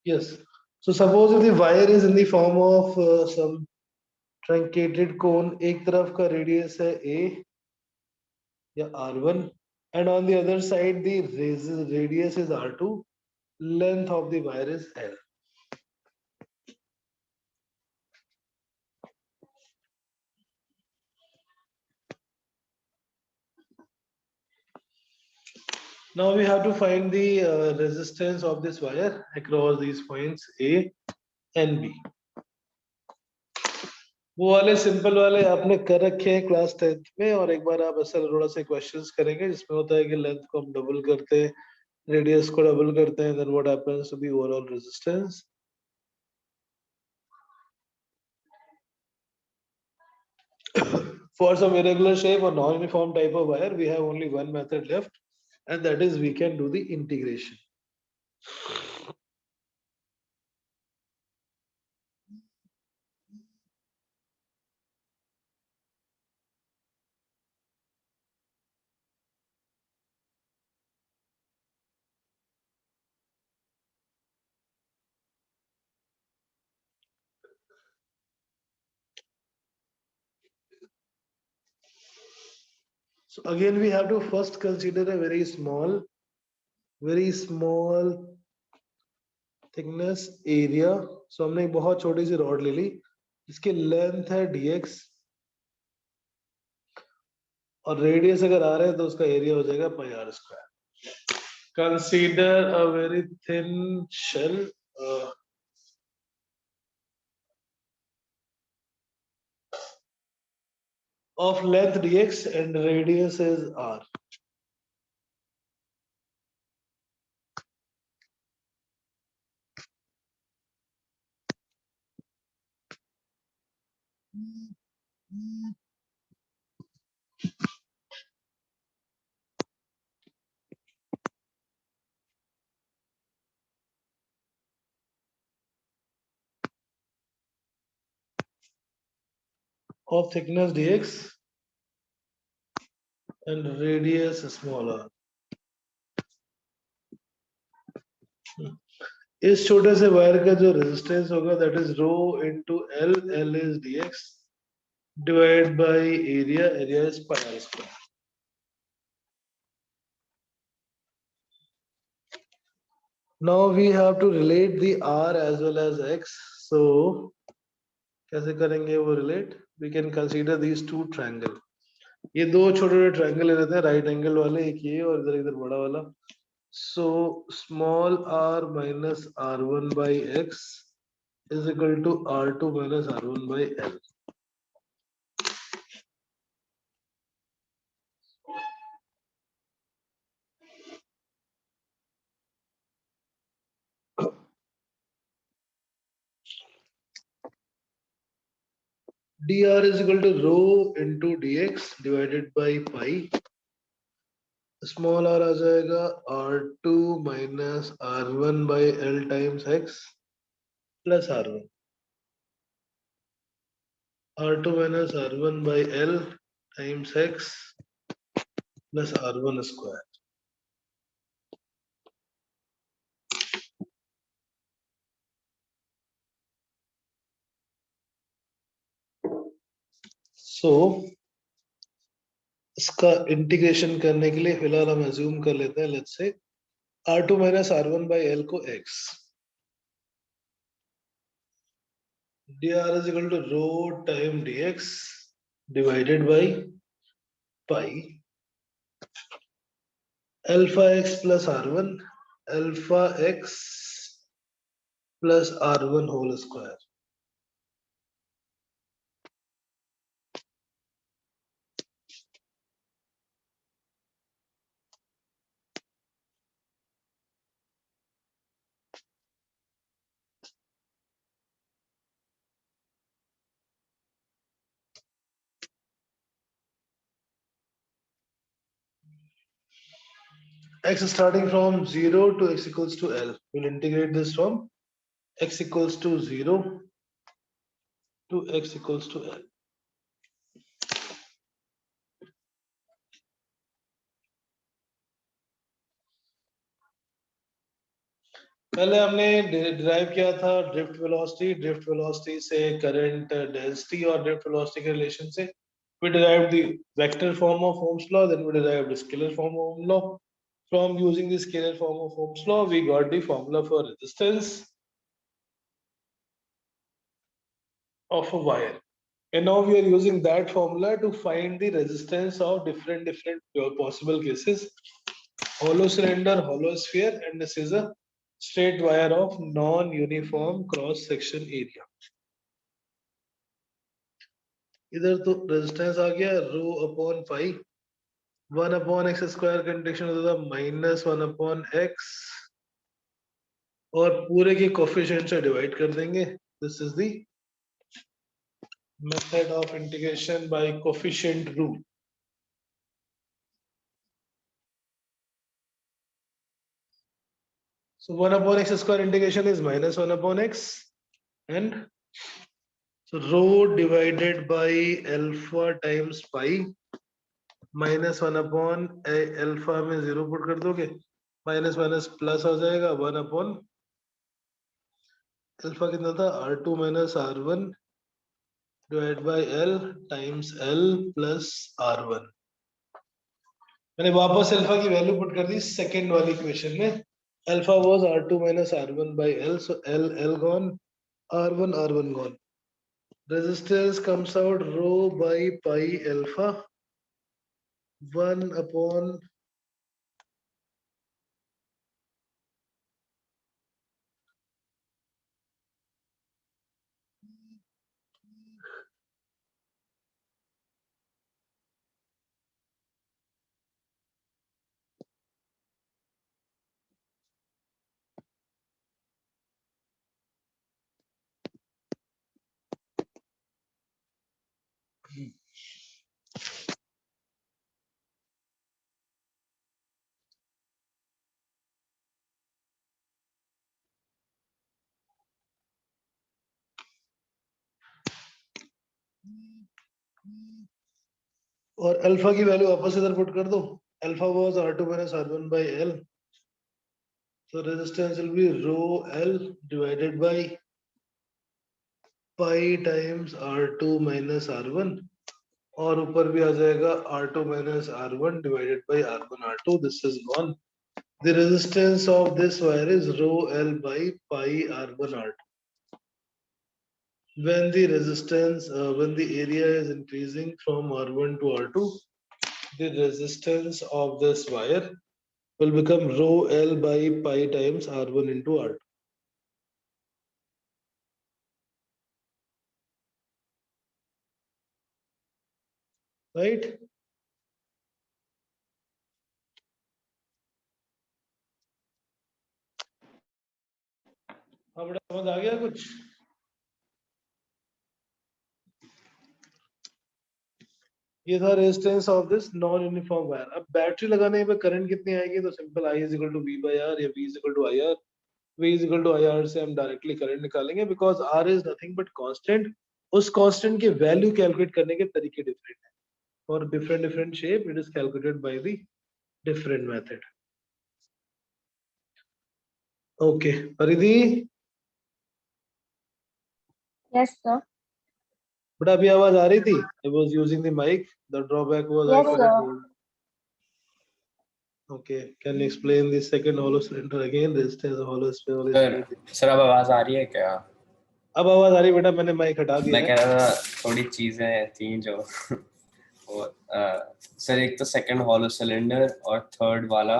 Yes. So suppose if the wire is in the form of some truncated cone, एक तरफ का radius है A या R1 and on the other side the radius is R2, length of the wire is L. Now we have to find the resistance of this wire across these points A and B. वो वाले simple वाले आपने कर रखे हैं class 10th में, और एक बार आप ऐसा थोड़ा से क्वेश्चंस करेंगे जिसमें होता है कि लेंथ को हम डबल करते हैं, रेडियस को डबल करते हैं, then what happens to the overall resistance. For some irregular shape or non-uniform type of wire, we have only one method left, and that is we can do the integration. So again we have to first consider a very small thickness area. So हमने एक बहुत छोटी सी rod ले ली, इसकी length है dx और radius अगर आ रहा है तो उसका एरिया हो जाएगा pi R square. Consider a very thin shell of length dx and radius is r. Of thickness dx and radius smaller. इस छोटे से वायर का जो रेजिस्टेंस होगा that is rho into L. L is dx divide by area. Area is pi R square. Now we have to relate the r as well as x. So कैसे करेंगे वो relate? We can consider these two triangle. ये दो छोटे छोटे triangle ले लेते हैं, राइट एंगल वाले, एक ये और इधर इधर बड़ा वाला. So small r minus r1 by x is equal to r2 minus r1 by l. dr is equal to rho into dx divided by pi. Small r आ जाएगा r2 minus r1 by l times x plus r1. r2 minus r1 by l times x plus r1 square. So इसका integration करने के लिए फिलहाल हम assume कर लेते हैं, let's say r2 minus r1 by l को x. dr is equal to rho time dx divided by pi alpha x plus r1 alpha x plus r1 whole square. X starting from 0 to x equals to L. We'll integrate this from x equals to 0 to x equals to L. पहले हमने derive किया था drift velocity से current density और drift velocity के relation से we derived the vector form of Ohm's law, then we derived the scalar form of Ohm's law. From using the scalar form of Ohm's law, we got the formula for resistance of a wire. And now we are using that formula to find the resistance of different possible cases. Hollow cylinder, hollow sphere, and this is a straight wire of non-uniform cross section area. इधर तो resistance आ गया rho upon pi. 1 upon x square का integration होता था minus 1 upon x और पूरे के coefficient से डिवाइड कर देंगे. This is the method of integration by coefficient rule. So 1 upon x square integration is minus 1 upon x and so rho divided by alpha times pi minus 1 upon alpha में 0 put कर दोगे minus minus plus हो जाएगा 1 upon alpha कितना था r2 minus r1 divided by l times l plus r1. मैंने वापस alpha की वैल्यू पुट कर दी सेकंड वाली इक्वेशन में. Alpha was r2 minus r1 by l, so l gone, r1 gone. Resistance comes out rho by pi alpha 1 upon और alpha की value वापस इधर पुट कर दो. Alpha was r2 minus r1 by l, so resistance will be rho l divided by pi times r2 minus r1, और ऊपर भी आ जाएगा r2 minus r1 divided by r1 r2. This is gone. The resistance of this wire is rho l by pi r1 r2. When the resistance, when the area is increasing from r1 to r2, the resistance of this wire will become rho l by pi times r1 into r2. Right? अब समझ आ गया कुछ? ये था resistance of this non uniform wire. अब battery लगाने पे current कितनी आएगी? तो simple I is equal to V by R या V is equal to IR. V is equal to IR से हम डायरेक्टली करंट निकालेंगे because R is nothing but constant. उस कांस्टेंट की वैल्यू कैलकुलेट करने के तरीके डिफरेंट हैं. For different shape, it is calculated by the different method. Okay, Paridhi. Yes, sir. But अभी आवाज आ रही थी. I was using the mic. The drawback was I Yes, couldn't sir. hold. Okay, can you explain the second hollow cylinder again? Resistance of hollow cylinder. Sir अब आवाज आ रही है क्या? अब आवाज आ रही बेटा, मैंने माइक हटा दिया मैं है. कह रहा था थोड़ी चीजें थी जो और सर एक तो सेकंड हॉलो सिलेंडर और थर्ड वाला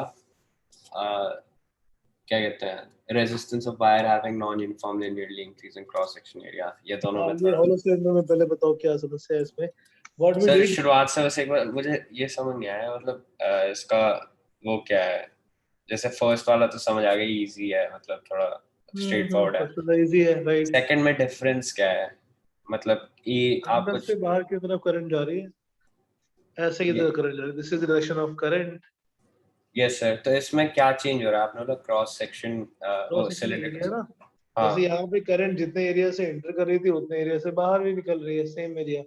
क्या कहते हैं resistance of wire having non uniform linearly increasing cross section area. ये दोनों में ये थोड़ा hollow cylinder में पहले बताओ क्या समस्या है इसमें. What we sir did. शुरुआत से बस एक बार मुझे ये समझ नहीं आया मतलब इसका वो क्या है. जैसे फर्स्ट वाला तो समझ आ गया इजी है मतलब थोड़ा स्ट्रेट फॉरवर्ड है. सबसे इजी है, राइट. सेकंड में डिफरेंस क्या है मतलब ये आप अंदर कुछ से बाहर की तरफ करंट जा रही है. ऐसे की तरफ करंट जा रही है. This is the direction of current. Yes sir. तो इसमें क्या चेंज हो रहा है? आपने बोला क्रॉस सेक्शन वो सिलेंडर एरिया ना. हाँ जैसे यहाँ पे करंट जितने एरिया से एंटर कर रही थी उतने एरिया से बाहर भी निकल रही है, सेम एरिया.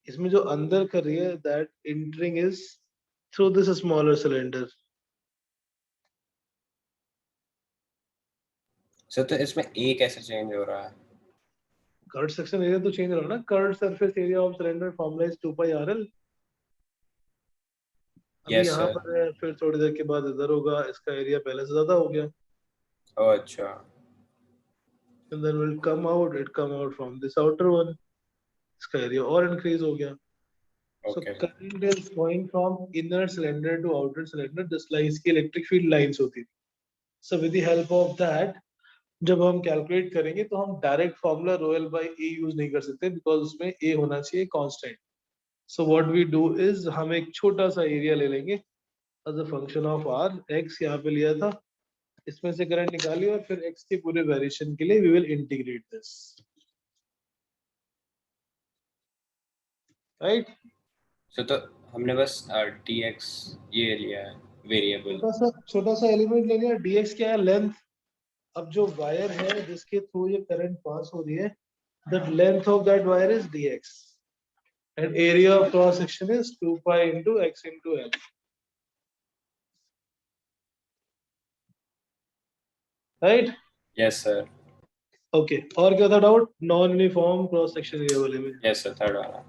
इसमें जो अंदर कर रही है that entering is through this smaller cylinder. Sir तो इसमें ए कैसे चेंज हो रहा है? कर्व सेक्शन एरिया तो चेंज हो रहा है ना. Curve surface area of cylinder formula is 2 pi RL. अभी यस यहाँ सर. पर है, फिर थोड़ी देर के बाद इधर होगा. इसका एरिया पहले से ज्यादा हो गया. ओह अच्छा. And then will come out, it come out from this outer one. इसका एरिया और इंक्रीज हो गया. So Okay. current is going from inner cylinder to outer cylinder just like इसकी इलेक्ट्रिक फील्ड लाइंस होती थी. So with the help of that, जब हम calculate करेंगे तो हम direct formula rho l by a use नहीं कर सकते बिकॉज उसमें a होना चाहिए constant. So what we do is हम एक छोटा सा एरिया ले लेंगे as a function of r. x यहाँ पे लिया था, इसमें से करंट निकालिए और फिर x के पूरे वेरिएशन के लिए we will integrate this. Right? So तो हमने बस dx ये लिया है वेरिएबल. छोटा सा एलिमेंट ले लिया. dx क्या है? लेंथ. अब जो वायर है जिसके थ्रू ये करंट पास हो रही है, the length of that wire is dx and area of cross section is 2 pi into x into l. Right? Yes sir. Okay. और क्या था doubt? Non uniform cross section area वाले में. Yes sir. Third वाला.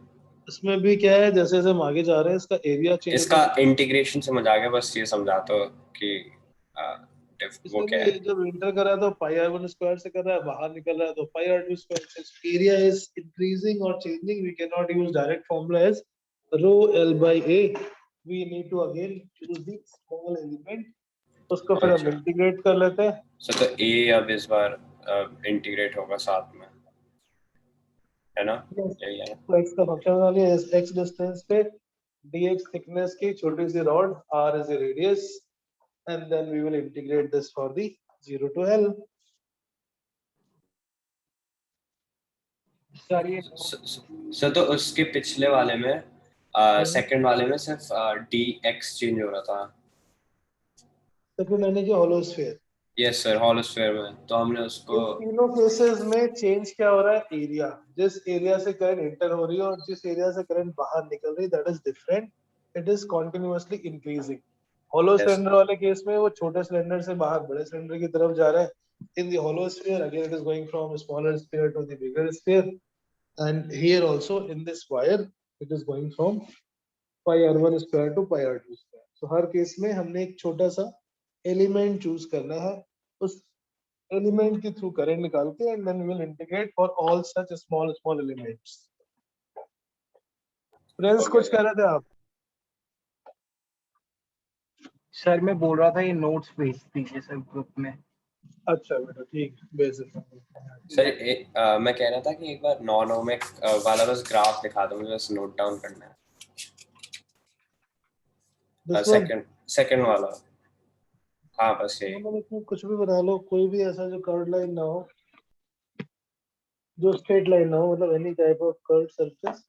इसमें भी क्या है, जैसे जैसे हम आगे जा रहे हैं इसका एरिया चेंज इसका इंटीग्रेशन समझ आ गया, बस ये समझा तो कि वो इसमें क्या भी है। जब इंटर कर रहा है तो पाई आर वन स्क्वायर से कर रहा है, बाहर निकल रहा है तो पाई आर टू स्क्वायर से। एरिया इज इंक्रीजिंग और changing, we can not use direct formula as rho L by A, we need to again choose the small element, उसको फिर हम अच्छा। इंटीग्रेट कर लेते हैं। सो तो ए अब इस बार इंटीग्रेट होगा साथ में, है ना? यही है ना? तो x का फंक्शन बना लिया, x डिस्टेंस पे dx थिकनेस की छोटी सी rod, r is the radius, and then we will integrate this for the 0 to l। Sir ये सो तो उसके पिछले वाले में सेकंड वाले में सिर्फ dx चेंज हो रहा था। सेकंड यानी कि होलोस्फीयर। यस सर, हॉलोस्फीयर में तो हमने उसको इन तीनों केसेस में चेंज क्या हो रहा है, एरिया, जिस एरिया से करंट एंटर हो रही है और जिस एरिया से करंट बाहर निकल रही है, that is different, it is continuously increasing. Hollow Yes. Cylinder वाले केस में वो छोटे सिलेंडर से बाहर बड़े सिलेंडर की तरफ जा रहा है। In the hollow sphere again it is going from smaller sphere to the bigger sphere, and here also in this wire it is going from pi R one square to pi R two square. तो हर case में हमने एक छोटा सा element choose करना है, उस एलिमेंट के थ्रू करंट निकाल के, and then we will integrate for all such small small elements. Friends कुछ कह रहे थे आप? सर मैं बोल रहा था ये नोट्स भेज दीजिए सर ग्रुप में। अच्छा बेटा ठीक है, बेसिक। सर मैं कह रहा था कि एक बार नॉन ओमिक वाला बस ग्राफ दिखा दो, मुझे बस नोट डाउन करना है। दिस वन, सेकंड वाला, हाँ बस यही। इसमें कुछ भी बना लो, कोई भी ऐसा जो कर्व लाइन ना हो, जो स्ट्रेट लाइन ना हो, मतलब any type of curve surface